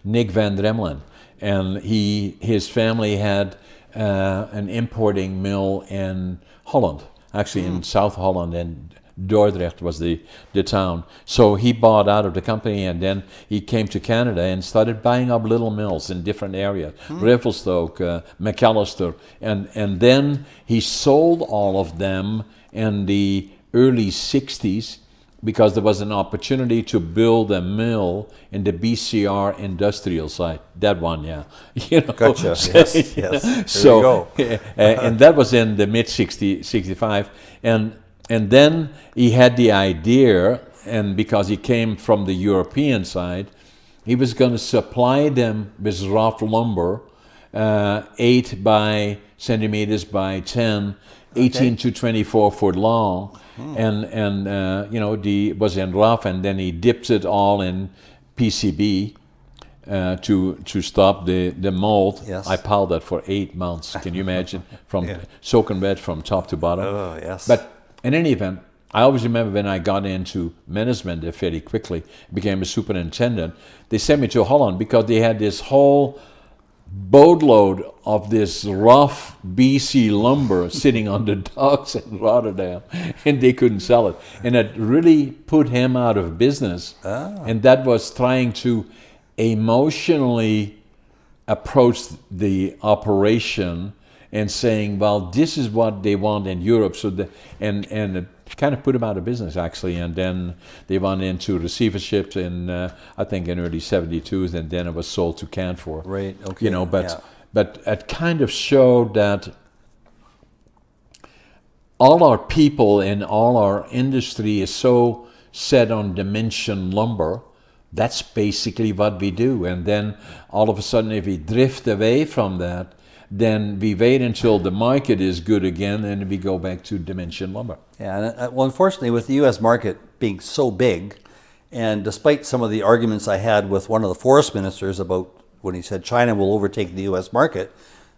Nick van Dremelen, and his family had an importing mill in Holland, actually in South Holland, and Dordrecht was the town. So he bought out of the company, and then he came to Canada and started buying up little mills in different areas, Revelstoke, McAllister, and then he sold all of them in the early 60s because there was an opportunity to build a mill in the BCR industrial site. That one, Gotcha. Yes. So, and that was in the mid-65, and then he had the idea, and because he came from the European side, he was going to supply them with rough lumber, 8 by centimeters by 10, 18 to 24 foot long, and was in rough, and then he dipped it all in PCB to stop the mold. Yes. I piled that for 8 months. Can you imagine? From soaking wet from top to bottom. Oh, yes. But in any event, I always remember when I got into management there fairly quickly, became a superintendent, they sent me to Holland because they had this whole boatload of this rough BC lumber sitting on the docks in Rotterdam, and they couldn't sell it. And it really put him out of business. And that was trying to emotionally approach the operation and saying, well, this is what they want in Europe. So and kind of put them out of business actually, and then they went into receivership in I think in early '72, and then it was sold to Canfor. Right. Okay. But it kind of showed that all our people and all our industry is so set on dimension lumber. That's basically what we do. And then all of a sudden, if we drift away from that, then we wait until the market is good again, and we go back to dimension lumber. Yeah, and well, unfortunately, with the U.S. market being so big, and despite some of the arguments I had with one of the forest ministers about when he said China will overtake the U.S. market,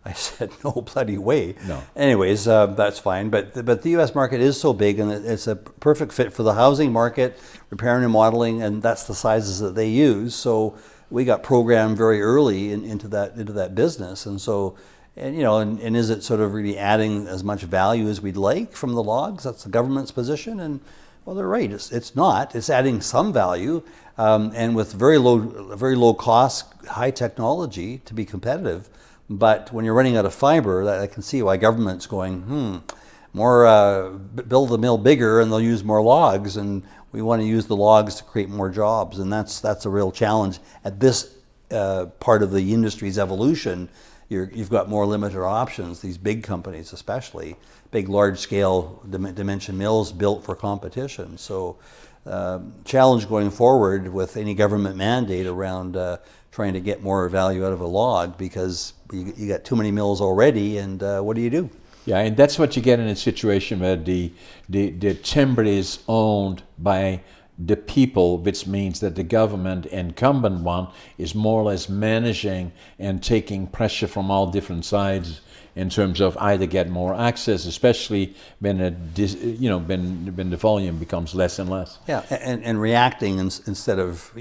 I said, no bloody way. No. Anyways, that's fine. But the U.S. market is so big, and it's a perfect fit for the housing market, repair and remodeling, and that's the sizes that they use. So we got programmed very early into that business, and so. And is it sort of really adding as much value as we'd like from the logs? That's the government's position, and well, they're right. It's not. It's adding some value, and with very low cost, high technology to be competitive. But when you're running out of fiber, I can see why government's going, more build the mill bigger, and they'll use more logs, and we want to use the logs to create more jobs, and that's a real challenge at this part of the industry's evolution. You've got more limited options, these big companies especially, big large-scale dimension mills built for competition. So challenge going forward with any government mandate around trying to get more value out of a log, because you got too many mills already, and what do you do? Yeah, and that's what you get in a situation where the timber is owned by the people, which means that the government, incumbent one, is more or less managing and taking pressure from all different sides in terms of either get more access, especially when when the volume becomes less and less. Yeah, and reacting instead of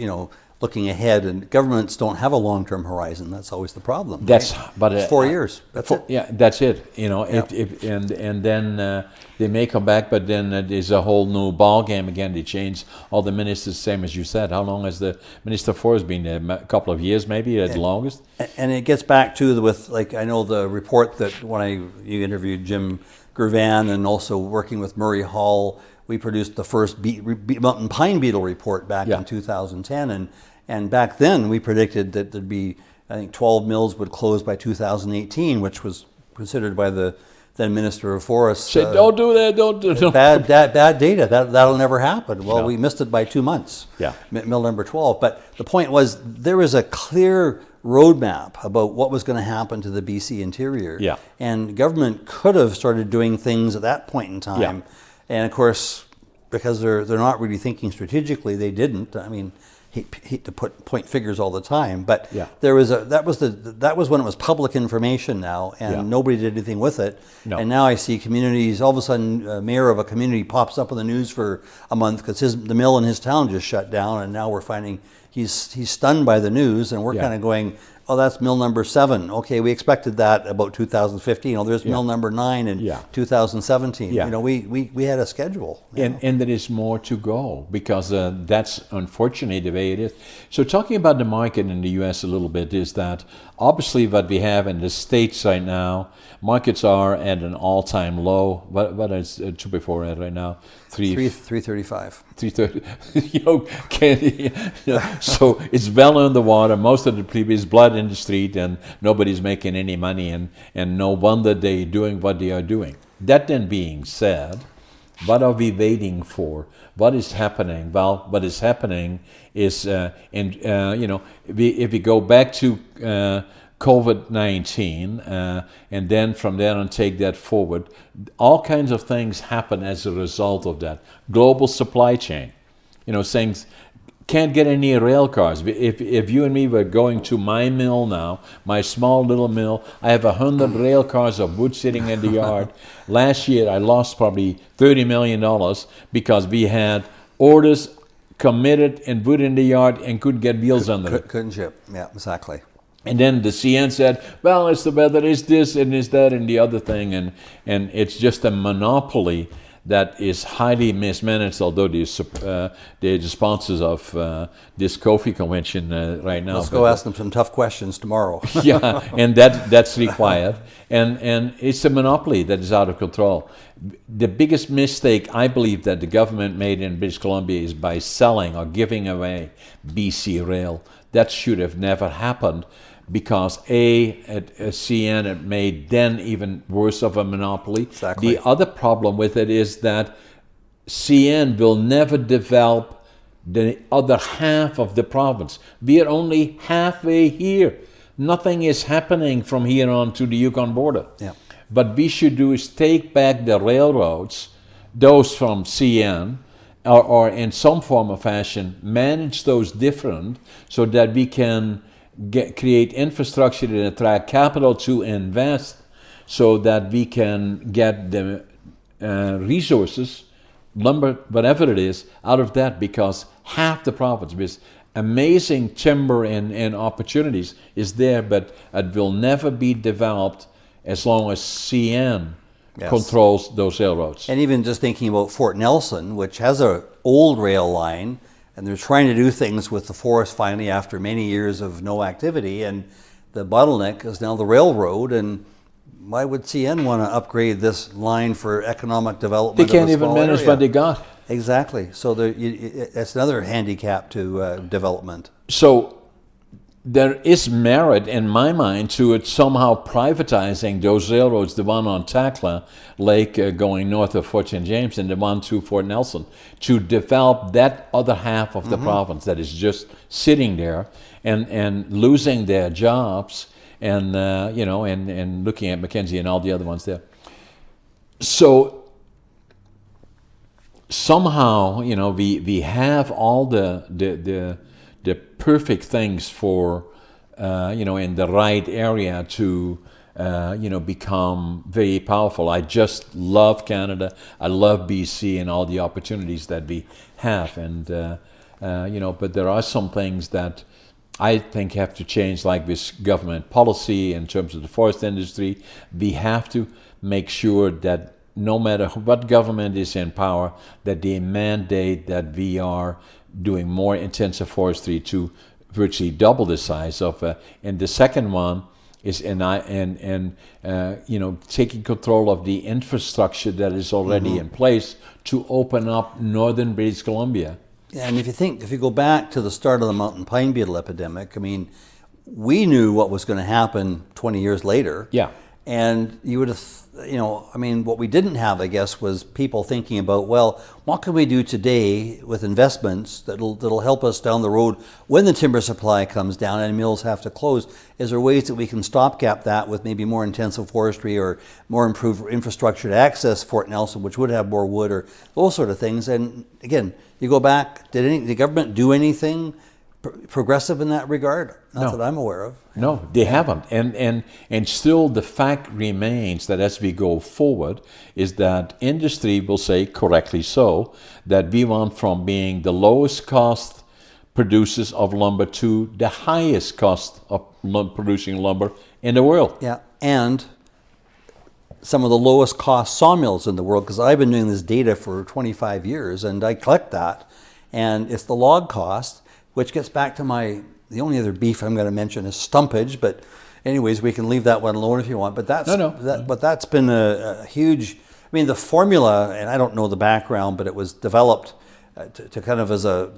looking ahead, and governments don't have a long-term horizon. That's always the problem. That's right? but it's 4 years. That's it. Yeah, that's it. Yep. And then they may come back, but then there's a whole new ball game again. They change all the ministers, same as you said. How long has the Minister of Forest been there? A couple of years, maybe at the longest. And it gets back to with I know the report that when you interviewed Jim Gervan, and also working with Murray Hall. We produced the first mountain pine beetle report back in 2010, and back then we predicted that there'd be, I think, 12 mills would close by 2018, which was considered by the then Minister of Forests. Said, don't do that, don't do that. Bad data. That'll never happen. Well, we missed it by 2 months. Yeah. Mill number 12. But the point was, there was a clear roadmap about what was going to happen to the BC interior. Yeah. And government could have started doing things at that point in time. Yeah. And of course, because they're not really thinking strategically, they didn't. I mean, hate to point figures all the time, but that was when it was public information now, and nobody did anything with it. No. And now I see communities. All of a sudden, a mayor of a community pops up in the news for a month because the mill in his town just shut down, and now we're finding he's stunned by the news, and we're kind of going, oh, that's mill number 7. Okay, we expected that about 2015. Oh, there's mill number 9 in 2017. Yeah. We had a schedule. And there is more to go, because that's unfortunately the way it is. So talking about the market in the U.S. a little bit, is that obviously what we have in the States right now, markets are at an all-time low. What is before at right now? 335. 330. So it's well underwater. Most of the previous blood industry, and nobody's making any money, and no wonder they're doing what they are doing. That then being said, what are we waiting for? What is happening? Well, what is happening is, if we go back to COVID-19, and then from there on take that forward, all kinds of things happen as a result of that. Global supply chain, things can't get any rail cars. If you and me were going to my mill now, my small little mill, I have 100 rail cars of wood sitting in the yard. Last year I lost probably $30 million because we had orders committed and wood in the yard and couldn't get wheels under it. Couldn't ship. Yeah, exactly. And then the CN said, well, it's the weather, it's this and it's that and the other thing, and it's just a monopoly that is highly mismanaged, although they're the sponsors of this coffee convention right now. Let's go ask them some tough questions tomorrow. Yeah, and that's required. And it's a monopoly that is out of control. The biggest mistake I believe that the government made in British Columbia is by selling or giving away BC Rail. That should have never happened, because at CN it made then even worse of a monopoly. Exactly. The other problem with it is that CN will never develop the other half of the province. We are only halfway here. Nothing is happening from here on to the Yukon border. Yeah. But we should do is take back the railroads, those from CN, or in some form or fashion, manage those different so that we can create infrastructure and attract capital to invest, so that we can get the resources, lumber, whatever it is, out of that, because half the province with amazing timber and opportunities is there, but it will never be developed as long as CN controls those railroads. And even just thinking about Fort Nelson, which has an old rail line, and they're trying to do things with the forest finally after many years of no activity, and the bottleneck is now the railroad. And why would CN want to upgrade this line for economic development? They can't even manage what they got. Exactly. So that's another handicap to development. So there is merit in my mind to it somehow privatizing those railroads, the one on Takla Lake going north of Fort St. James and the one to Fort Nelson, to develop that other half of the province that is just sitting there and losing their jobs, and and looking at Mackenzie and all the other ones there. So somehow, we have all the perfect things for, in the right area to, become very powerful. I just love Canada. I love BC and all the opportunities that we have. And, but there are some things that I think have to change, like with government policy in terms of the forest industry. We have to make sure that no matter what government is in power, that they mandate that we are doing more intensive forestry to virtually double the size of. And the second one is taking control of the infrastructure that is already in place to open up northern British Columbia. Yeah, and if you go back to the start of the mountain pine beetle epidemic, I mean, we knew what was going to happen 20 years later. Yeah. And you would have, what we didn't have, I guess, was people thinking about, well, what can we do today with investments that'll help us down the road when the timber supply comes down and mills have to close? Is there ways that we can stopgap that with maybe more intensive forestry or more improved infrastructure to access Fort Nelson, which would have more wood, or those sort of things? And again, you go back, did the government do anything progressive in that regard? Not that I'm aware of. No, they haven't. And still the fact remains that as we go forward is that industry will say, correctly so, that we want from being the lowest cost producers of lumber to the highest cost of producing lumber in the world. Yeah, and some of the lowest cost sawmills in the world, because I've been doing this data for 25 years and I collect that, and it's the log cost, which gets back to the only other beef I'm going to mention is stumpage, but anyways, we can leave that one alone if you want. But that's been a huge, the formula, and I don't know the background, but it was developed to kind of as a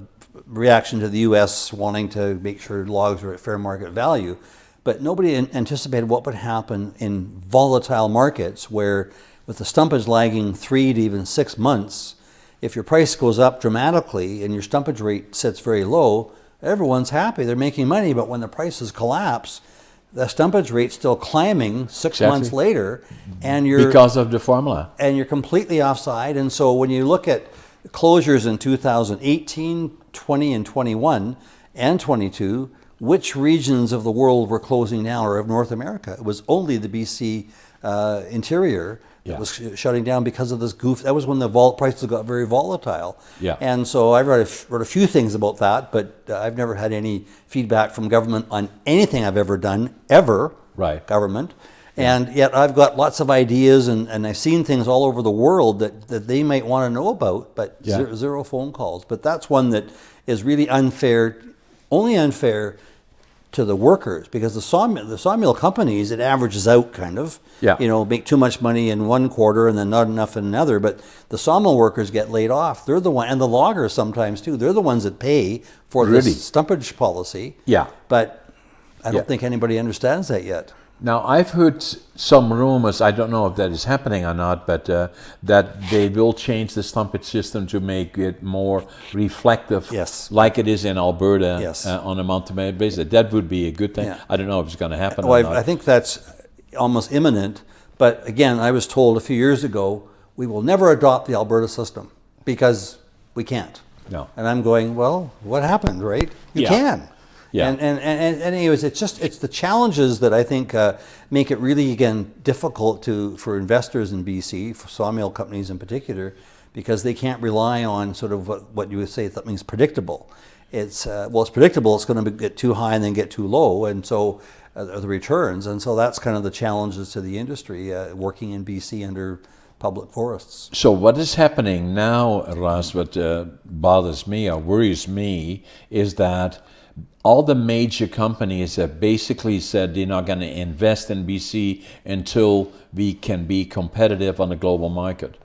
reaction to the U.S. wanting to make sure logs are at fair market value. But nobody anticipated what would happen in volatile markets where, with the stumpage lagging 3 to even 6 months, if your price goes up dramatically and your stumpage rate sits very low, everyone's happy. They're making money. But when the prices collapse, the stumpage rate's still climbing 6 months later, and because of the formula. And you're completely offside. And so when you look at closures in 2018, 20, and 21, and 22, which regions of the world were closing down, or of North America? It was only the BC interior that was shutting down because of this goof. That was when the prices got very volatile. Yeah. And so I wrote a few things about that, but I've never had any feedback from government on anything I've ever done, ever. Right. Government. And yet I've got lots of ideas and I've seen things all over the world that they might want to know about, but zero phone calls. But that's one that is really unfair, only unfair to the workers, because the sawmill companies, it averages out kind of. Make too much money in one quarter and then not enough in another. But the sawmill workers get laid off. They're the one, and the loggers sometimes too. They're the ones that pay for this stumpage policy. But I don't think anybody understands that yet. Now, I've heard some rumors, I don't know if that is happening or not, but that they will change the stumpage system to make it more reflective, like it is in Alberta on a month-to-month basis. That would be a good thing. I don't know if it's going to happen or not. I think that's almost imminent, but again, I was told a few years ago, we will never adopt the Alberta system because we can't. No. And I'm going, well, what happened, right? You can. And anyways, it's the challenges that I think make it really, again, difficult for investors in BC, for sawmill companies in particular, because they can't rely on sort of what you would say something's predictable. It's predictable. It's going to get too high and then get too low, and so the returns, and so that's kind of the challenges to the industry working in BC under public forests. So what is happening now, Russ, what bothers me or worries me is that all the major companies have basically said they're not going to invest in BC until we can be competitive on the global market.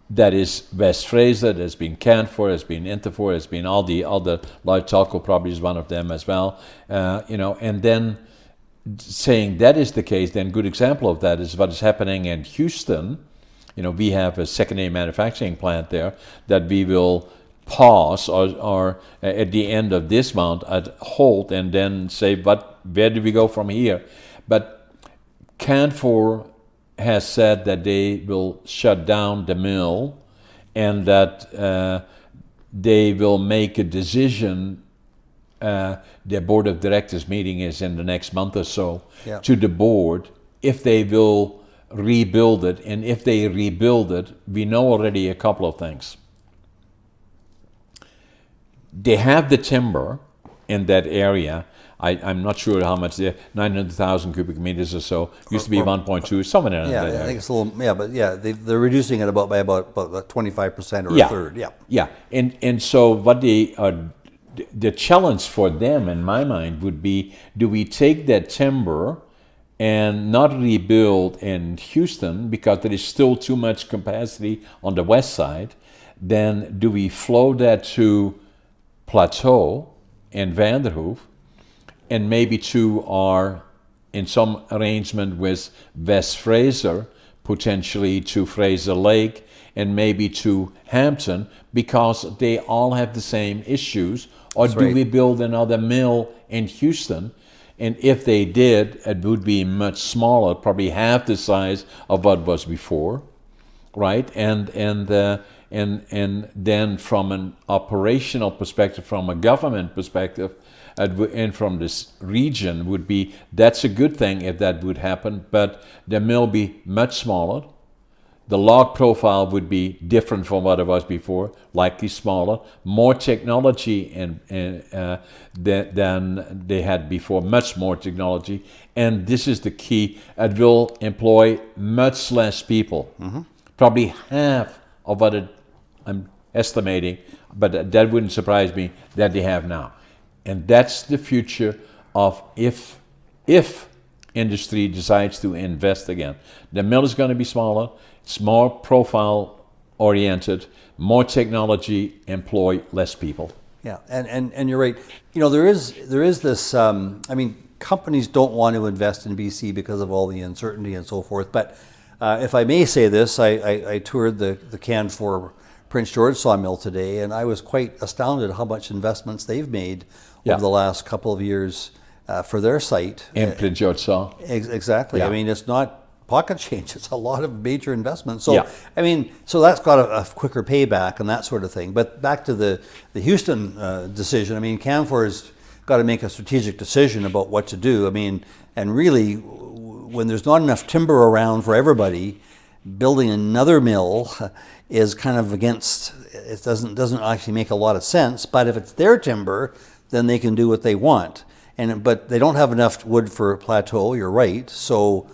That is West Fraser, there's been Canfor, there's been Interfor, there's been all the other large telco properties, one of them as well. And then saying that is the case, then good example of that is what is happening in Houston. We have a secondary manufacturing plant there that we will pause or at the end of this month halt and then say, where do we go from here? But Canfor has said that they will shut down the mill and that they will make a decision. Their board of directors meeting is in the next month or so to the board if they will rebuild it. And if they rebuild it, we know already a couple of things. They have the timber in that area. I'm not sure how much there. 900,000 cubic meters or so. Used to be 1.2, somewhere in that area. I think it's a little. But they're reducing it by about 25% or a third. And so what the challenge for them, in my mind, would be: do we take that timber and not rebuild in Houston because there is still too much capacity on the west side? Then do we flow that to Plateau and Vanderhoof, and maybe in some arrangement with West Fraser, potentially to Fraser Lake, and maybe to Hampton, because they all have the same issues? Or do we build another mill in Houston? And if they did, it would be much smaller, probably half the size of what was before, right? And then from an operational perspective, from a government perspective, and from this region would be, that's a good thing if that would happen, but the mill be much smaller. The log profile would be different from what it was before, likely smaller, more technology than they had before, much more technology. And this is the key, it will employ much less people, probably half of what I'm estimating, but that wouldn't surprise me, that they have now. And that's the future of if industry decides to invest again. The mill is going to be smaller, it's more profile oriented, more technology, employ less people. Yeah, and you're right. There is this. Companies don't want to invest in BC because of all the uncertainty and so forth. But if I may say this, I toured the Canfor Prince George sawmill today, and I was quite astounded how much investments they've made over the last couple of years for their site. In Prince George saw. Exactly. Yeah. It's not pocket change. It's a lot of major investments. So, so that's got a quicker payback and that sort of thing. But back to the Houston decision, Canfor's got to make a strategic decision about what to do. And really, when there's not enough timber around for everybody, building another mill is kind of against, it doesn't actually make a lot of sense. But if it's their timber, then they can do what they want. But they don't have enough wood for Plateau, you're right. So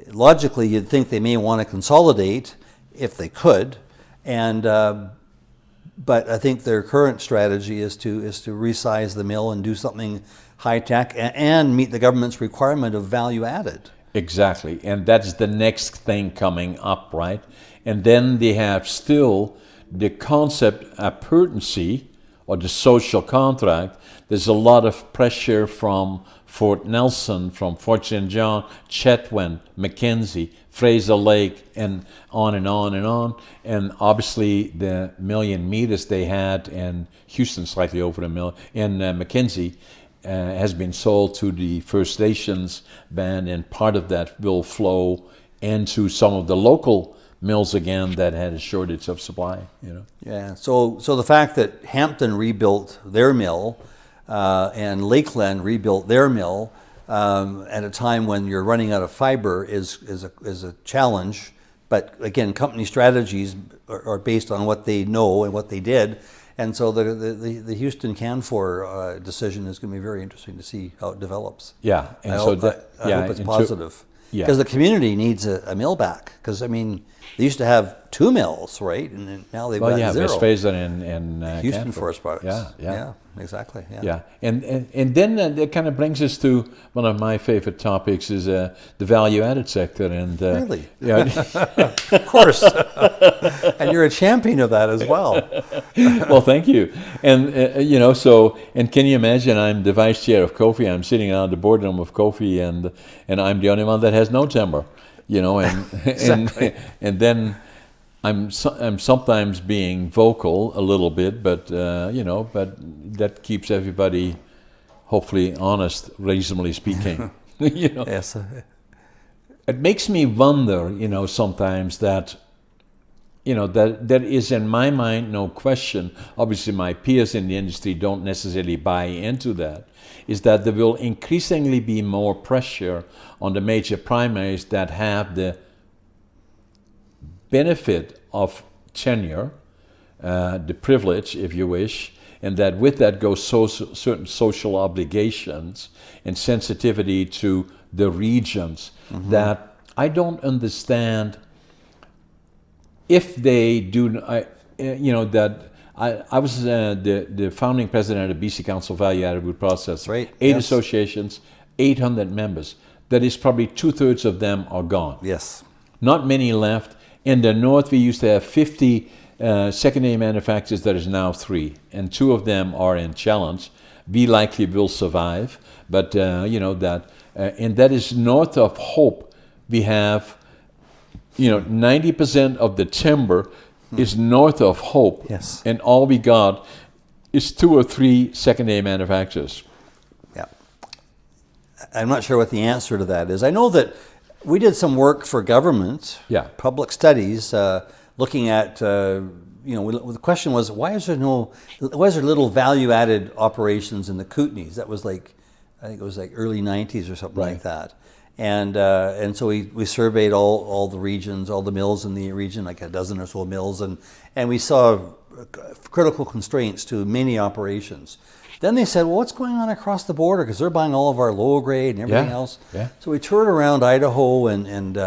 logically, you'd think they may want to consolidate if they could, and but I think their current strategy is to resize the mill and do something high tech and meet the government's requirement of value added. Exactly, and that's the next thing coming up, right? And then they have still the concept appurtency, or the social contract. There's a lot of pressure from Fort Nelson, from Fort St. John, Chetwynd, Mackenzie, Fraser Lake, and on and on and on. And obviously the million meters they had in Houston, slightly over a million, in Mackenzie, has been sold to the First Nations band, and part of that will flow into some of the local mills again that had a shortage of supply. Yeah. So the fact that Hampton rebuilt their mill and Lakeland rebuilt their mill at a time when you're running out of fiber is a challenge. But again, company strategies are based on what they know and what they did. And so the Houston Canfor decision is going to be very interesting to see how it develops. Yeah, and I hope it's positive. Because the community needs a mill back. Because, I mean, they used to have 2 mills, right? And now they've got 0. West Fraser and Houston Canfor. Forest Products. Yeah, exactly. Yeah, and then that kind of brings us to one of my favorite topics is the value-added sector. And really? Yeah, of course. And you're a champion of that as well. Well, thank you. And and can you imagine? I'm the vice chair of Kofi. I'm sitting out in the boardroom of Kofi, and I'm the only one that has no timber. And Exactly. and then I'm sometimes being vocal a little bit, but but that keeps everybody hopefully honest, reasonably speaking. Yes. It makes me wonder, sometimes that that is in my mind no question. Obviously, my peers in the industry don't necessarily buy into that. Is that there will increasingly be more pressure on the major primaries that have the benefit of tenure, the privilege, if you wish, and that with that goes certain social obligations and sensitivity to the regions that I don't understand if they do. I was the founding president of the BC Council Value Added Wood Process. Right. 8 associations, 800 members. That is probably 2/3 of them are gone. Yes. Not many left. In the north, we used to have 50 secondary manufacturers. There is now 3, and 2 of them are in challenge. We likely will survive, but and that is north of Hope. We have 90% of the timber is north of Hope. Yes. And all we got is 2 or 3 secondary manufacturers. Yeah. I'm not sure what the answer to that is. I know that we did some work for government, public studies, looking at, the question was, why is there little value-added operations in the Kootenays? That was I think it was early 90s or something like that. And so we surveyed all the regions, all the mills in the region, like a dozen or so mills, and we saw critical constraints to many operations. Then they said, well, what's going on across the border? Because they're buying all of our low grade and everything else. Yeah. So we toured around Idaho and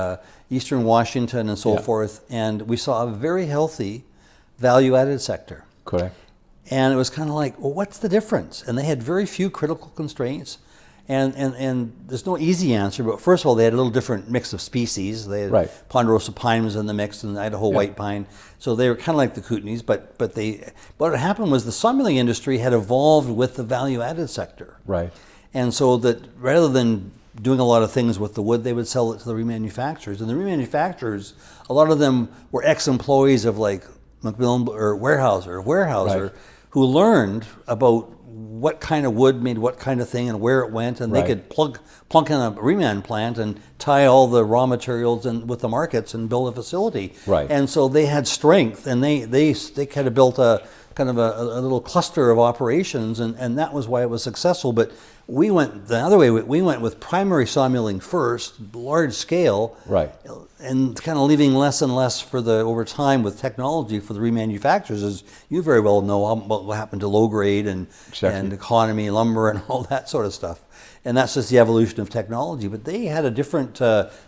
eastern Washington and so forth, and we saw a very healthy value-added sector. Correct. And it was kind of like, well, what's the difference? And they had very few critical constraints. And there's no easy answer, but first of all, they had a little different mix of species. They had ponderosa pine was in the mix, and Idaho white pine. So they were kind of like the Kootenays, but what happened was the sawmilling industry had evolved with the value-added sector. Right. And so that rather than doing a lot of things with the wood, they would sell it to the remanufacturers. And the remanufacturers, a lot of them were ex-employees of Macmillan or Weyerhaeuser, who learned about what kind of wood made what kind of thing and where it went, and they could plunk in a reman plant and tie all the raw materials in with the markets and build a facility. Right. And so they had strength, and they kind of built a little cluster of operations, and that was why it was successful. But we went the other way. We went with primary sawmilling first, large scale, and kind of leaving less and less over time with technology for the remanufacturers, as you very well know what happened to low grade and economy lumber and all that sort of stuff. and that's just the evolution of technology. But they had a different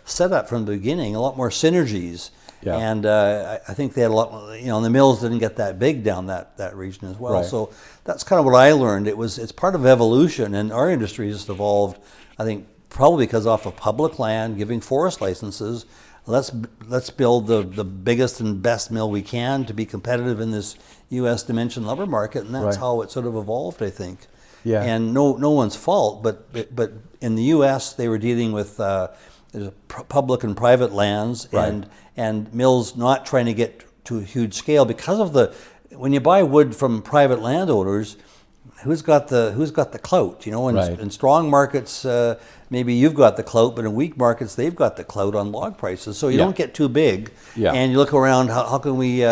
setup from the beginning, a lot more synergies. Yeah. And I think they had a lot more, and the mills didn't get that big down that region as well. Right. So that's kind of what I learned. It's part of evolution, and our industry has evolved, I think, probably because off of public land, giving forest licenses. Let's build the biggest and best mill we can to be competitive in this U.S. dimension lumber market, and that's Right. how it sort of evolved, I think. Yeah. And no one's fault, but in the U.S. they were dealing with there's public and private lands, Right. and mills not trying to get to a huge scale because of when you buy wood from private landowners, who's got the clout? Right. In strong markets, maybe you've got the clout, but in weak markets, they've got the clout on log prices. So you Yeah. don't get too big, Yeah. and you look around. How can we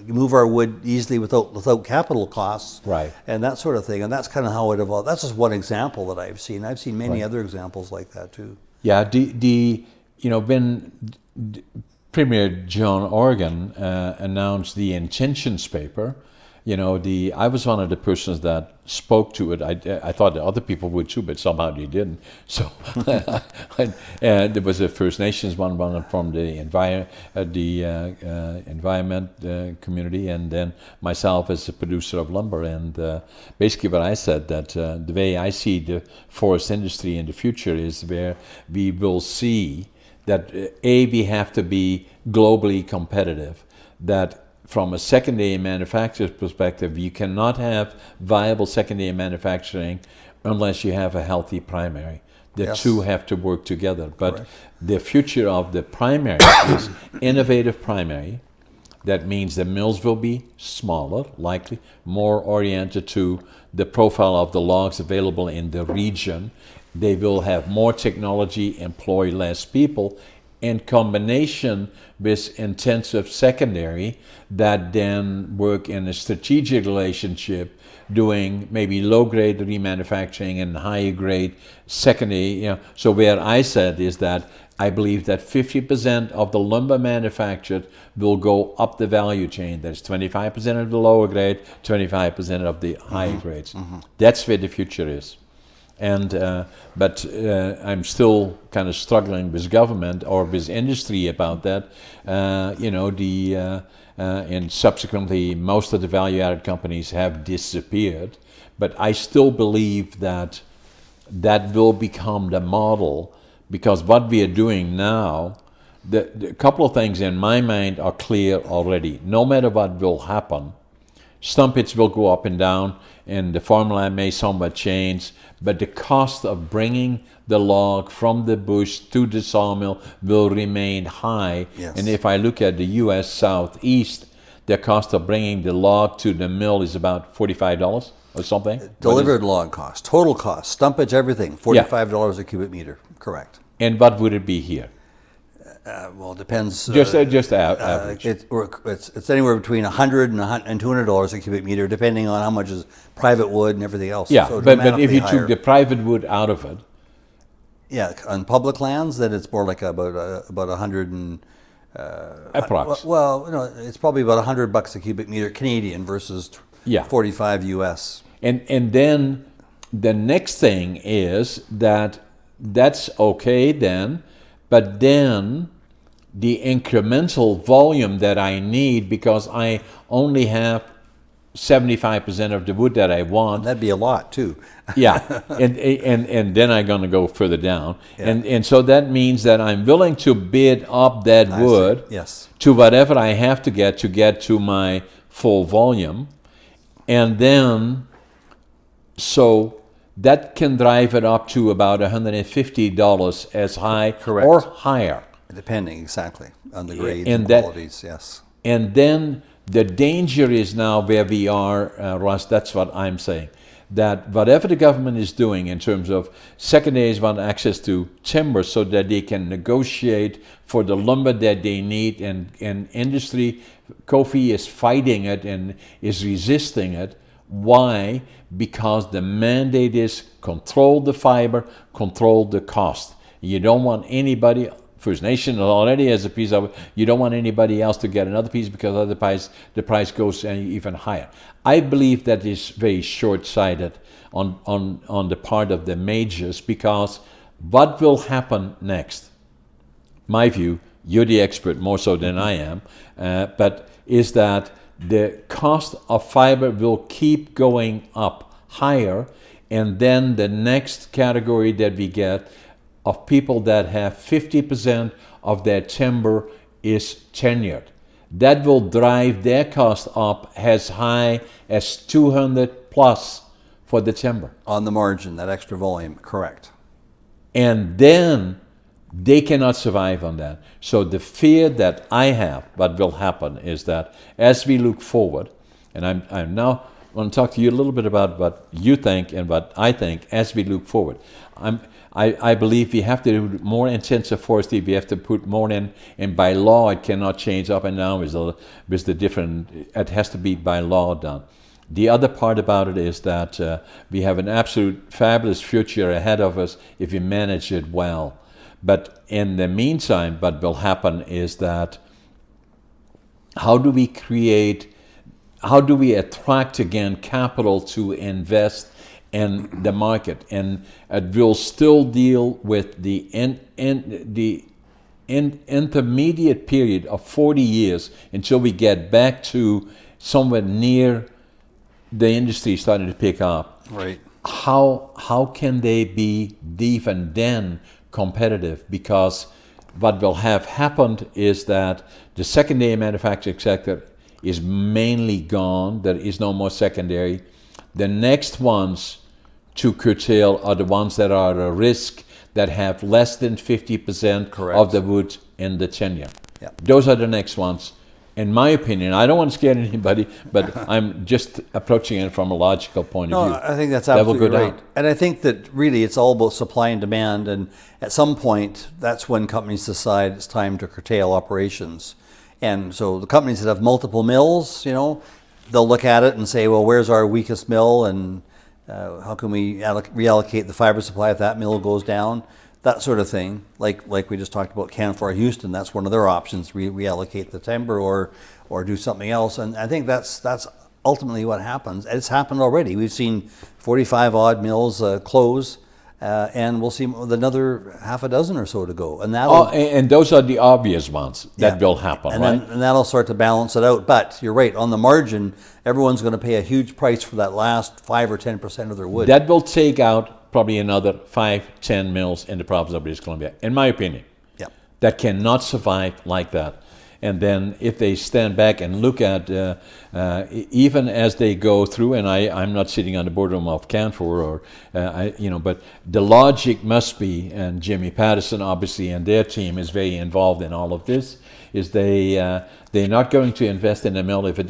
move our wood easily without capital costs? Right. And that sort of thing. And that's kind of how it evolved. That's just one example that I've seen. I've seen many Right. other examples like that too. Yeah, when Premier John Organ announced the intentions paper, I was one of the persons that spoke to it. I thought the other people would too, but somehow they didn't. So, and there was a First Nations one from the environment community, and then myself as a producer of lumber. And basically, what I said that the way I see the forest industry in the future is where we will see that we have to be globally competitive. That from a secondary manufacturer's perspective, you cannot have viable secondary manufacturing unless you have a healthy primary. The Yes. two have to work together. But Correct. the future of the primary is innovative primary. That means the mills will be smaller, likely, more oriented to the profile of the logs available in the region. They will have more technology, employ less people, in combination with intensive secondary that then work in a strategic relationship, doing maybe low-grade remanufacturing and higher-grade secondary. So where I said is that I believe that 50% of the lumber manufactured will go up the value chain. That's 25% of the lower grade, 25% of the higher grades. That's where the future is. And but I'm still kind of struggling with government or with industry about that. And subsequently, most of the value-added companies have disappeared. But I still believe that will become the model, because what we are doing now, the couple of things in my mind are clear already. No matter what will happen, stumpage will go up and down, and the formula may somewhat change, but the cost of bringing the log from the bush to the sawmill will remain high. Yes. And if I look at the U.S. Southeast, the cost of bringing the log to the mill is about $45 or something. Delivered log cost, total cost, stumpage, everything, $45 a cubic meter. Correct. And what would it be here? Well, it depends. Just average. It's anywhere between $100 and $200 a cubic meter, depending on how much is private wood and everything else. Yeah, So but if dramatically you higher. took the private wood out of it, Yeah, on public lands, then it's more like about 100 and. approx. Well, it's probably about $100 a cubic meter Canadian versus Yeah. 45 US. And then the next thing is that's okay then, but then the incremental volume that I need, because I only have 75% of the wood that I want. That'd be a lot too. Yeah, and then I'm going to go further down, Yeah. and so that means that I'm willing to bid up that I see. wood Yes. to whatever I have to get to my full volume, and then so that can drive it up to about $150 as high Correct. or higher. Depending exactly on the grades and and that- qualities. Yes. And then the danger is now where we are, Russ, that's what I'm saying, that whatever the government is doing in terms of secondaries want access to timber so that they can negotiate for the lumber that they need, and industry, Kofi is fighting it and is resisting it. Why? Because the mandate is control the fiber, control the cost. You don't want anybody First Nation already has a piece of it. You don't want anybody else to get another piece because otherwise the price goes even higher. I believe that is very short-sighted on the part of the majors, because what will happen next, my view, you're the expert more so than I am, but is that the cost of fiber will keep going up higher, and then the next category that we get of people that have 50% of their timber is tenured. That will drive their cost up as high as 200 plus for the timber. On the margin, that extra volume, correct. And then they cannot survive on that. So the fear that I have, what will happen, is that as we look forward, and I'm now going to talk to you a little bit about what you think and what I think as we look forward. I believe we have to do more intensive forestry. We have to put more in, and by law it cannot change up and down with the different. It has to be by law done. The other part about it is that we have an absolute fabulous future ahead of us if we manage it well. But in the meantime, what will happen is that how do we attract again capital to invest in the market? And it will still deal with the intermediate period of 40 years until we get back to somewhere near the industry starting to pick up. Right. How can they be even then competitive? Because what will have happened is that the secondary manufacturing sector is mainly gone. There is no more secondary. The next ones to curtail are the ones that are at risk, that have less than 50% Correct. of the wood in the tenure. Yeah. Those are the next ones. In my opinion, I don't want to scare anybody, but I'm just approaching it from a logical point of view. I think that's That will absolutely go right. down. And I think that really it's all about supply and demand. And at some point, that's when companies decide it's time to curtail operations. And so the companies that have multiple mills, they'll look at it and say, well, where's our weakest mill? And how can we reallocate the fiber supply if that mill goes down? That sort of thing. Like we just talked about Canfor Houston, that's one of their options, reallocate the timber or do something else. And I think that's ultimately what happens. It's happened already. We've seen 45 odd mills close, and we'll see another half a dozen or so to go. And and those are the obvious ones that will happen, and right? then that'll start to balance it out. But you're right, on the margin, everyone's going to pay a huge price for that last 5 or 10% of their wood. That will take out probably another 5-10 mills in the province of British Columbia, in my opinion. Yeah. That cannot survive like that. And then if they stand back and look at, even as they go through, and I'm not sitting on the boardroom of Canfor, but the logic must be, and Jimmy Patterson obviously and their team is very involved in all of this, is they're not going to invest in a mill if it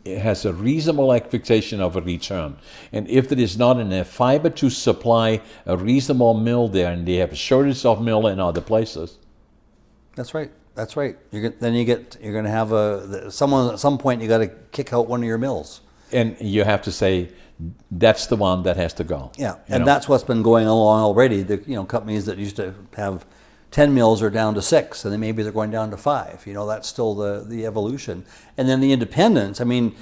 has a reasonable expectation of a return. And if there is not enough fiber to supply a reasonable mill there, and they have a shortage of mill in other places. That's right. That's right. You're going to have someone at some point. You got to kick out one of your mills, and you have to say that's the one that has to go. Yeah, and that's what's been going along already. The companies that used to have 10 mills are down to 6, and then maybe they're going down to 5. That's still the evolution. And then the independents. The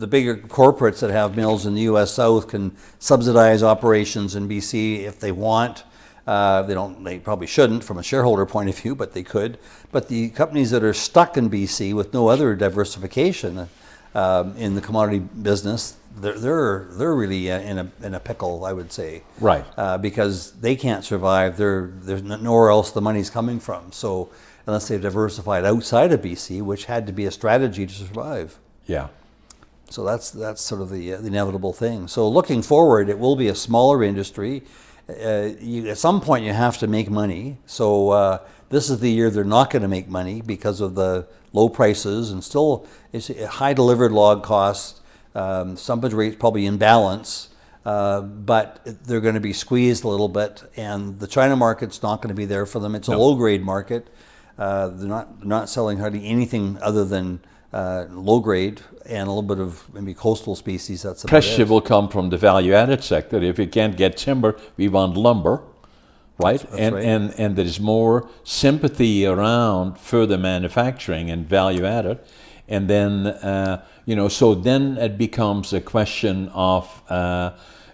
bigger corporates that have mills in the U.S. South can subsidize operations in BC if they want. They probably shouldn't from a shareholder point of view, but they could. But the companies that are stuck in BC with no other diversification in the commodity business, they're really in a pickle, I would say. Right. Because they can't survive. There's nowhere else the money's coming from. So unless they've diversified outside of BC, which had to be a strategy to survive. Yeah. So that's sort of the inevitable thing. So looking forward, it will be a smaller industry. At some point you have to make money. So this is the year they're not going to make money because of the low prices and still it's high delivered log costs. Stumpage rates probably in balance, but they're going to be squeezed a little bit. And the China market's not going to be there for them. It's a low grade market. They're not selling hardly anything other than low grade and a little bit of maybe coastal species. That's about Pressure it. will come from the value-added sector. If we can't get timber, we want lumber. right? That's right. And there is more sympathy around further manufacturing and value added. And then, so then it becomes a question of,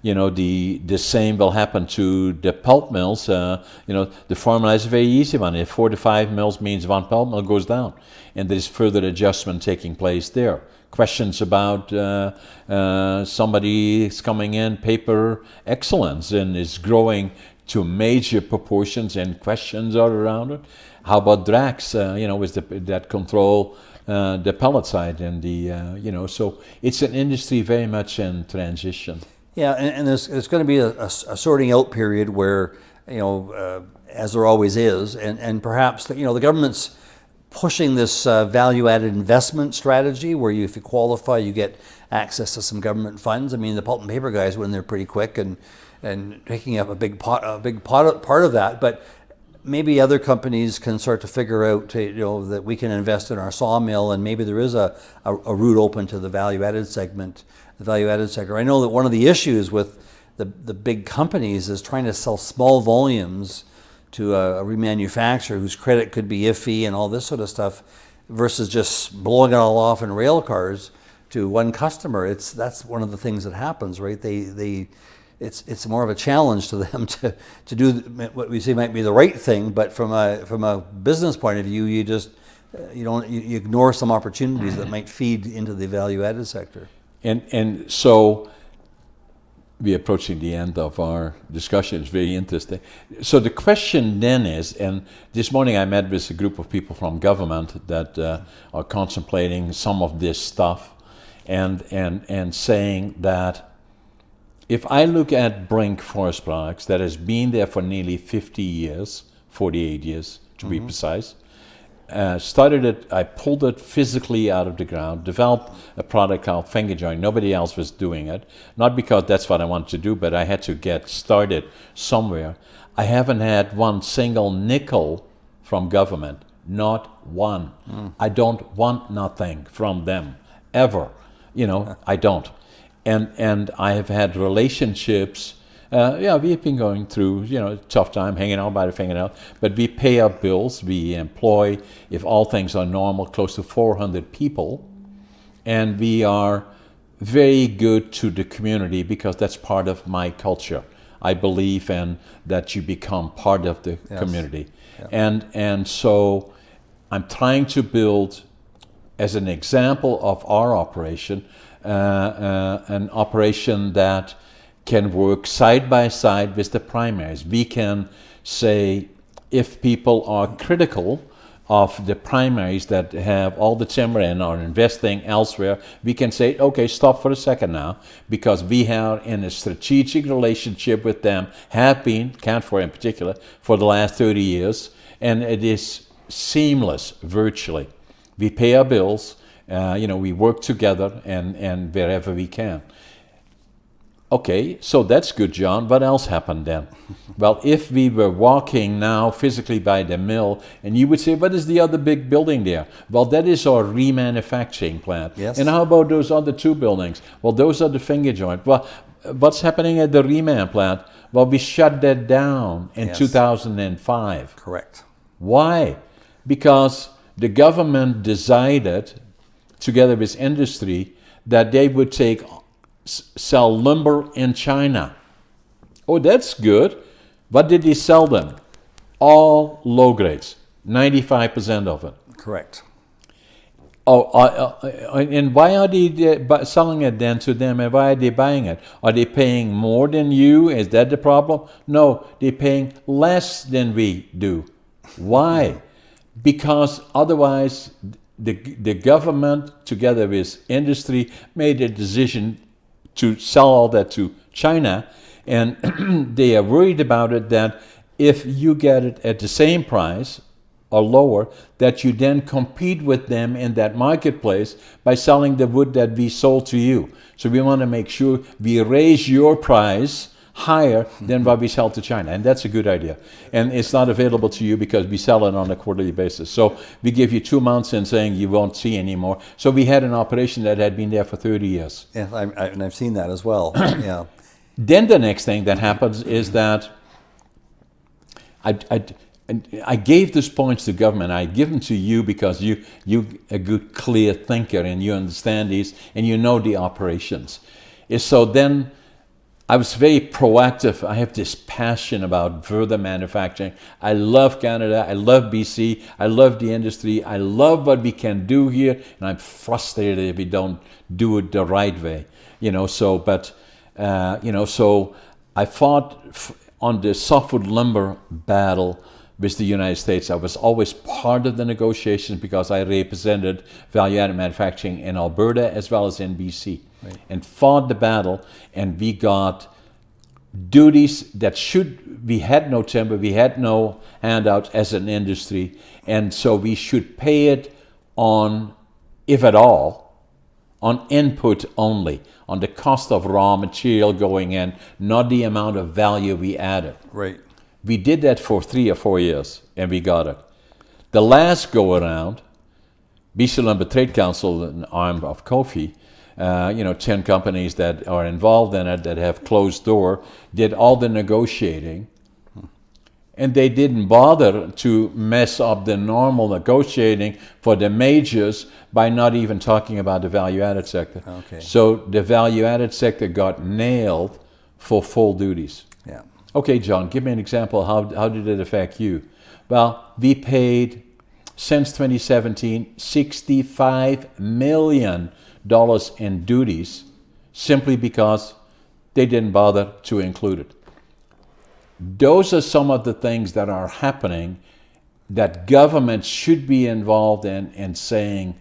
the same will happen to the pulp mills. The formula is a very easy one. If 4 to 5 mills means one pulp mill goes down, and there is further adjustment taking place there. Questions about somebody is coming in, paper excellence, and is growing to major proportions, and questions are around it. How about Drax? With that control, the pellet side, and so it's an industry very much in transition. Yeah, and there's going to be a sorting out period where, as there always is, and perhaps the government's pushing this value-added investment strategy where if you qualify, you get access to some government funds. I mean, the pulp and paper guys went in there pretty quick and taking up a big part of that. But maybe other companies can start to figure out, that we can invest in our sawmill, and maybe there is a route open to the value-added segment, the value-added sector. I know that one of the issues with the big companies is trying to sell small volumes to a remanufacturer whose credit could be iffy and all this sort of stuff, versus just blowing it all off in rail cars to one customer. That's one of the things that happens, right? It's more of a challenge to them to do what we say might be the right thing, but from a business point of view, you just you ignore some opportunities that might feed into the value-added sector. And so we're approaching the end of our discussion. It's very interesting. So the question then is, and this morning I met with a group of people from government that are contemplating some of this stuff, and saying that if I look at Brink Forest Products, that has been there for nearly 50 years, 48 years to be precise, started it, I pulled it physically out of the ground, developed a product called finger joint. Nobody else was doing it. Not because that's what I wanted to do, but I had to get started somewhere. I haven't had one single nickel from government, not one. I don't want nothing from them, ever. I don't. And I have had relationships. We've been going through, a tough time, hanging out by the fingernail, but we pay our bills. We employ, if all things are normal, close to 400 people, and we are very good to the community because that's part of my culture. I believe in that you become part of the community. Yeah. And so I'm trying to build, as an example of our operation, an operation that can work side by side with the primaries. We can say, if people are critical of the primaries that have all the timber and are investing elsewhere, we can say, okay, stop for a second now, because we are in a strategic relationship with them, have been, Canfor in particular, for the last 30 years, and it is seamless, virtually. We pay our bills, we work together and wherever we can. Okay, so that's good, John. What else happened then? Well, if we were walking now physically by the mill, and you would say, what is the other big building there? Well, that is our remanufacturing plant. Yes. And how about those other two buildings? Well, those are the finger joint. Well, what's happening at the reman plant? Well, we shut that down in 2005. Correct. Why? Because the government decided, together with industry, that they would sell lumber in China. Oh, that's good. What did they sell them? All low grades, 95% of it. Correct. And why are they selling it then to them, and why are they buying it? Are they paying more than you? Is that the problem? No, they're paying less than we do. Why? Because otherwise the government, together with industry, made a decision to sell all that to China, and they are worried about it, that if you get it at the same price or lower, that you then compete with them in that marketplace by selling the wood that we sold to you. So we want to make sure we raise your price higher than what we sell to China, and that's a good idea. And it's not available to you because we sell it on a quarterly basis. So we give you 2 months and saying you won't see anymore. So we had an operation that had been there for 30 years. Yeah, and I've seen that as well. Yeah. Then the next thing that happens is that I gave these points to government. I give them to you because you a good, clear thinker, and you understand these, and you know the operations. So then I was very proactive. I have this passion about further manufacturing. I love Canada. I love BC. I love the industry. I love what we can do here, and I'm frustrated if we don't do it the right way. So I fought on the softwood lumber battle with the United States. I was always part of the negotiations because I represented value-added manufacturing in Alberta as well as in BC, right, and fought the battle, and we got duties that we had no timber, we had no handouts as an industry, and so we should pay it on, if at all, on input only, on the cost of raw material going in, not the amount of value we added. Right. We did that for 3 or 4 years, and we got it. The last go-around, BC Lumber Trade Council, an arm of Kofi, 10 companies that are involved in it that have closed door, did all the negotiating, and they didn't bother to mess up the normal negotiating for the majors by not even talking about the value-added sector. Okay. So the value-added sector got nailed for full duties. Yeah. Okay, John, give me an example. How did it affect you? Well, we paid, since 2017, $65 million in duties simply because they didn't bother to include it. Those are some of the things that are happening that government should be involved in saying,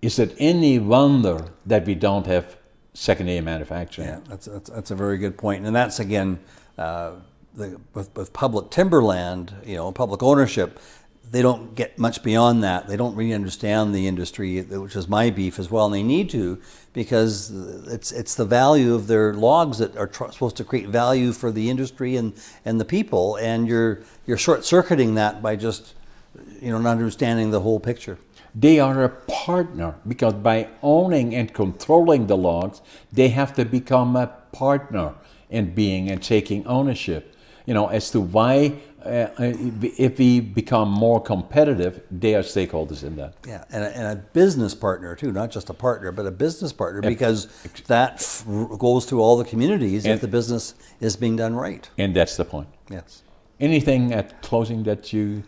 is it any wonder that we don't have secondary manufacturing? Yeah, that's a very good point. And that's, again, with public timberland, public ownership, they don't get much beyond that. They don't really understand the industry, which is my beef as well, and they need to, because it's the value of their logs that are supposed to create value for the industry and the people, and you're short-circuiting that by just not understanding the whole picture. They are a partner, because by owning and controlling the logs, they have to become a partner in being and taking ownership. As to why, if we become more competitive, they are stakeholders in that. Yeah, and a business partner too, not just a partner, but a business partner, because that goes through all the communities if the business is being done right. And that's the point. Yes. Anything at closing that you...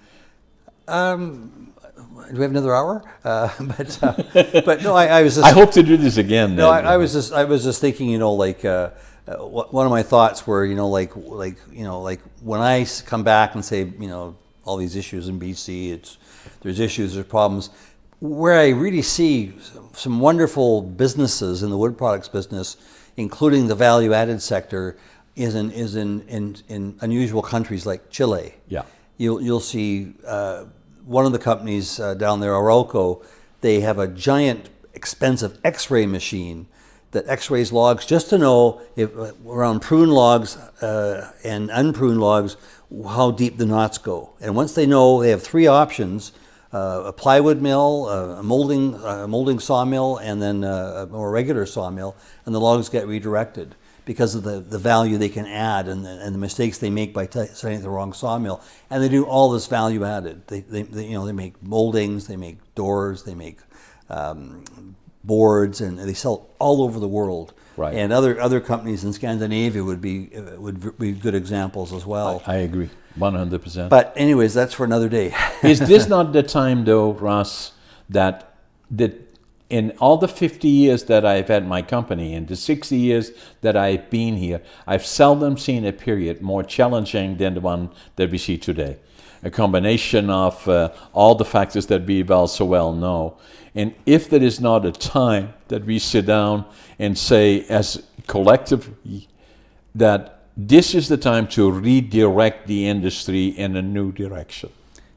Do we have another hour? But no, I was just... I hope to do this again. No, I was just thinking, one of my thoughts were, like when I come back and say, all these issues in BC, there's issues, there's problems. Where I really see some wonderful businesses in the wood products business, including the value-added sector, is in unusual countries like Chile. Yeah. You'll see one of the companies down there, Arauco, they have a giant, expensive X-ray machine that X-rays logs just to know if around prune logs and unpruned logs how deep the knots go. And once they know, they have 3 options: a plywood mill, a molding sawmill, and then a more regular sawmill. And the logs get redirected because of the value they can add and the mistakes they make by setting the wrong sawmill. And they do all this value added. They make moldings, they make doors, they make boards, and they sell all over the world. Right. And other companies in Scandinavia would be good examples as well. I agree, 100%. But anyways, that's for another day. Is this not the time, though, Russ, that in all the 50 years that I've had my company, and the 60 years that I've been here, I've seldom seen a period more challenging than the one that we see today. A combination of all the factors that we so well know. And if there is not a time that we sit down and say as collectively that this is the time to redirect the industry in a new direction.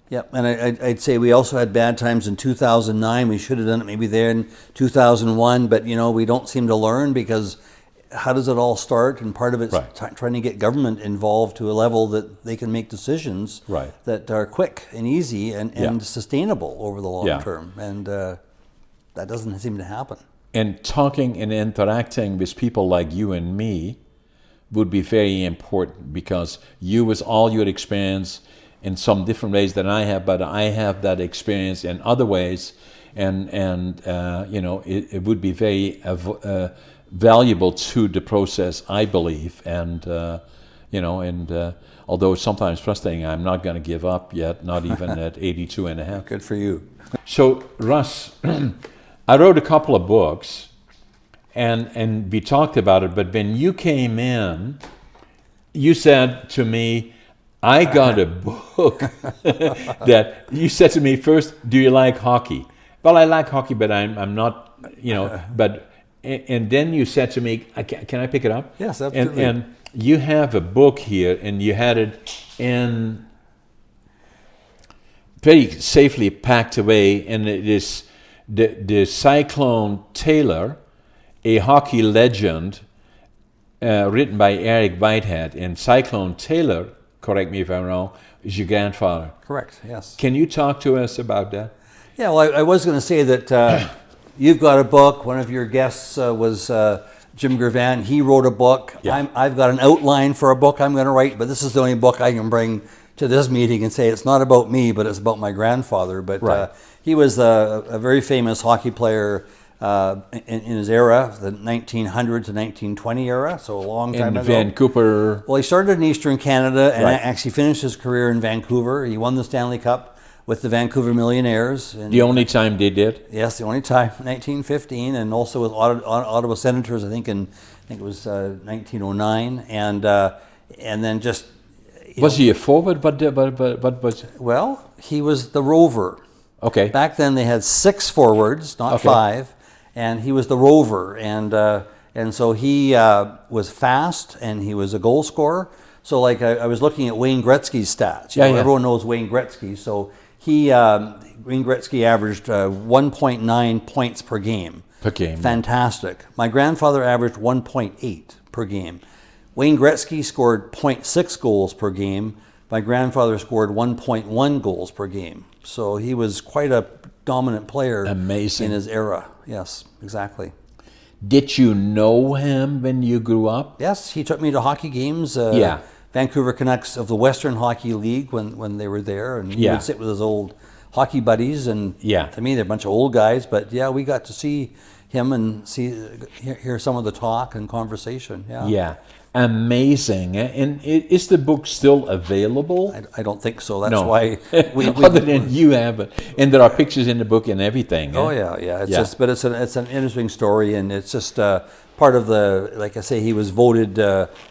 Yep, and I'd say we also had bad times in 2009. We should have done it maybe there in 2001, but we don't seem to learn, because how does it all start? And part of it's trying to get government involved to a level that they can make decisions that are quick and easy and sustainable over the long term. And that doesn't seem to happen. And talking and interacting with people like you and me would be very important, because you, with all your experience in some different ways than I have, but I have that experience in other ways, and it would be very valuable to the process, I believe, and although sometimes frustrating, I'm not going to give up yet, not even at 82 and a half. Good for you. So, Russ, I wrote a couple of books, and we talked about it, but when you came in, you said to me, I got a book that you said to me first, do you like hockey? Well, I like hockey, but I'm not, but, and then you said to me, can I pick it up? Yes, absolutely. And you have a book here, and you had it in very safely packed away, and it is the Cyclone Taylor, a hockey legend, written by Eric Whitehead. And Cyclone Taylor, correct me if I'm wrong, is your grandfather. Correct, yes. Can you talk to us about that? Yeah, well, I was going to say that you've got a book. One of your guests was Jim Gervan. He wrote a book. Yeah. I've got an outline for a book I'm going to write, but this is the only book I can bring to this meeting and say it's not about me, but it's about my grandfather. But Right. he was a very famous hockey player in his era, the 1900 to 1920 era, so a long time In ago. Vancouver. Well, he started in Eastern Canada and Right. actually finished his career in Vancouver. He won the Stanley Cup with the Vancouver Millionaires. And The only time they did. yes, the only time, 1915, and also with Ottawa Senators, I think it was 1909, and then just Was he a forward? But was well, he was the rover. okay? Back then they had 6 forwards, not Okay. 5, and he was the rover, and so he was fast and he was a goal scorer. So like I was looking at Wayne Gretzky's stats. You know, Yeah. Everyone knows Wayne Gretzky. So Wayne Gretzky averaged 1.9 points per game. Per game. Fantastic. My grandfather averaged 1.8 per game. Wayne Gretzky scored 0.6 goals per game. My grandfather scored 1.1 goals per game. So he was quite a dominant player. Amazing. In his era. Yes, exactly. Did you know him when you grew up? Yes, he took me to hockey games. Yeah. Vancouver Canucks of the Western Hockey League when they were there, and he Yeah. would sit with his old hockey buddies. And Yeah. to me, they're a bunch of old guys, but yeah, we got to see him and hear some of the talk and conversation. Yeah. Yeah. Amazing. And is the book still available? I don't think so. That's No. why we Other than you have it. And there are pictures in the book and everything. Oh eh? yeah. It's Yeah. just, but it's an interesting story, and it's just part of the. Like I say, he was voted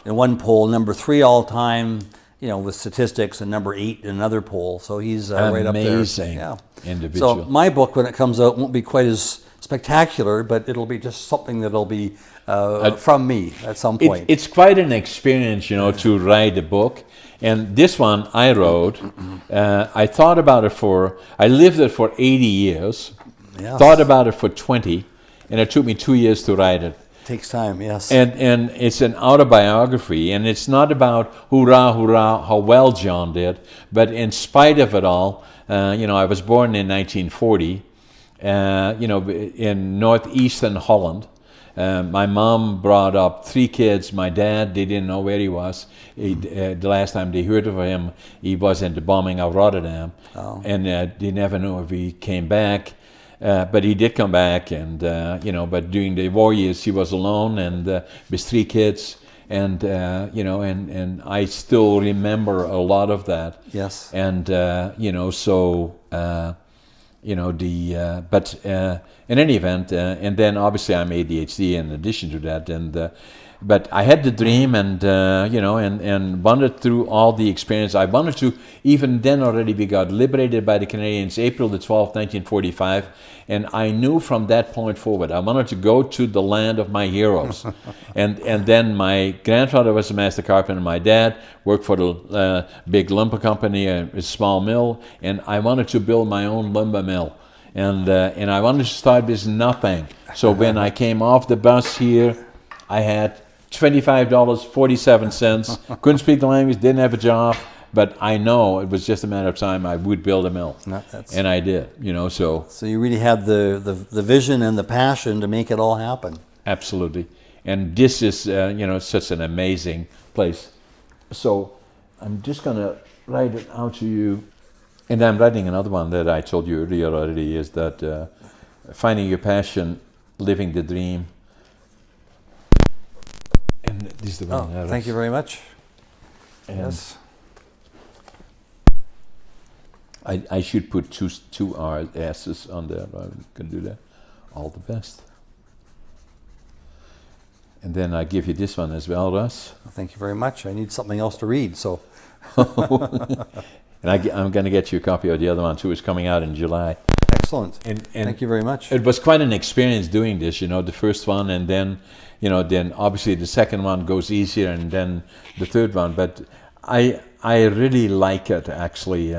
in one poll number 3 all time. With statistics, and number 8 in another poll. So he's right up there. Amazing Yeah. individual. So my book, when it comes out, won't be quite as spectacular, but it'll be just something that'll be from me at some point. It's quite an experience, to write a book. And this one I wrote, I thought about it I lived it for 80 years, Yes. thought about it for 20, and it took me 2 years to write it. Takes time, yes. And it's an autobiography, and it's not about hoorah, hoorah, how well John did, but in spite of it all, I was born in 1940, in northeastern Holland. My mom brought up 3 kids. My dad, they didn't know where he was. The last time they heard of him, he was in the bombing of Rotterdam, and they never knew if he came back. But he did come back, and but during the war years he was alone and with 3 kids, and and I still remember a lot of that. Yes. And but in any event, and then obviously I'm ADHD in addition to that, and but I had the dream, and and wandered through all the experience. I wanted to, even then already we got liberated by the Canadians April the 12th, 1945, and I knew from that point forward I wanted to go to the land of my heroes. and then my grandfather was a master carpenter, my dad worked for the big lumber company, a small mill, and I wanted to build my own lumber mill. And I wanted to start with nothing. So when I came off the bus here, I had $25.47. Couldn't speak the language, didn't have a job, but I know it was just a matter of time I would build a mill. And I did, so. So you really had the vision and the passion to make it all happen. Absolutely. And this is, such an amazing place. So I'm just going to write it out to you. And I'm writing another one that I told you earlier already, is that finding your passion, living the dream. And this is the one. Thank you very much. And Yes. I should put two S's on there. I can do that. All the best. And then I give you this one as well, Russ. Thank you very much. I need something else to read, so. And I'm going to get you a copy of the other one too. It's coming out in July. Excellent. And Thank you very much. It was quite an experience doing this, the first one, and then, then obviously the second one goes easier, and then the third one. But I really like it, actually,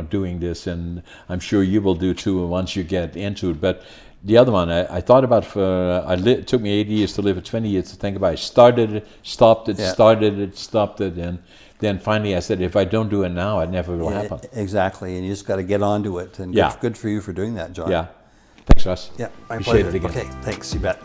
doing this, and I'm sure you will do too once you get into it. But the other one, I thought about it took me 8 years to live it, 20 years to think about it. I started it, stopped it, started it, stopped it, and then finally I said, if I don't do it now, it never will happen. Exactly, and you just got to get onto it, and good for you for doing that, John. Yeah. Thanks, Russ. Yeah, my Appreciate pleasure. it again. Okay, thanks, you bet.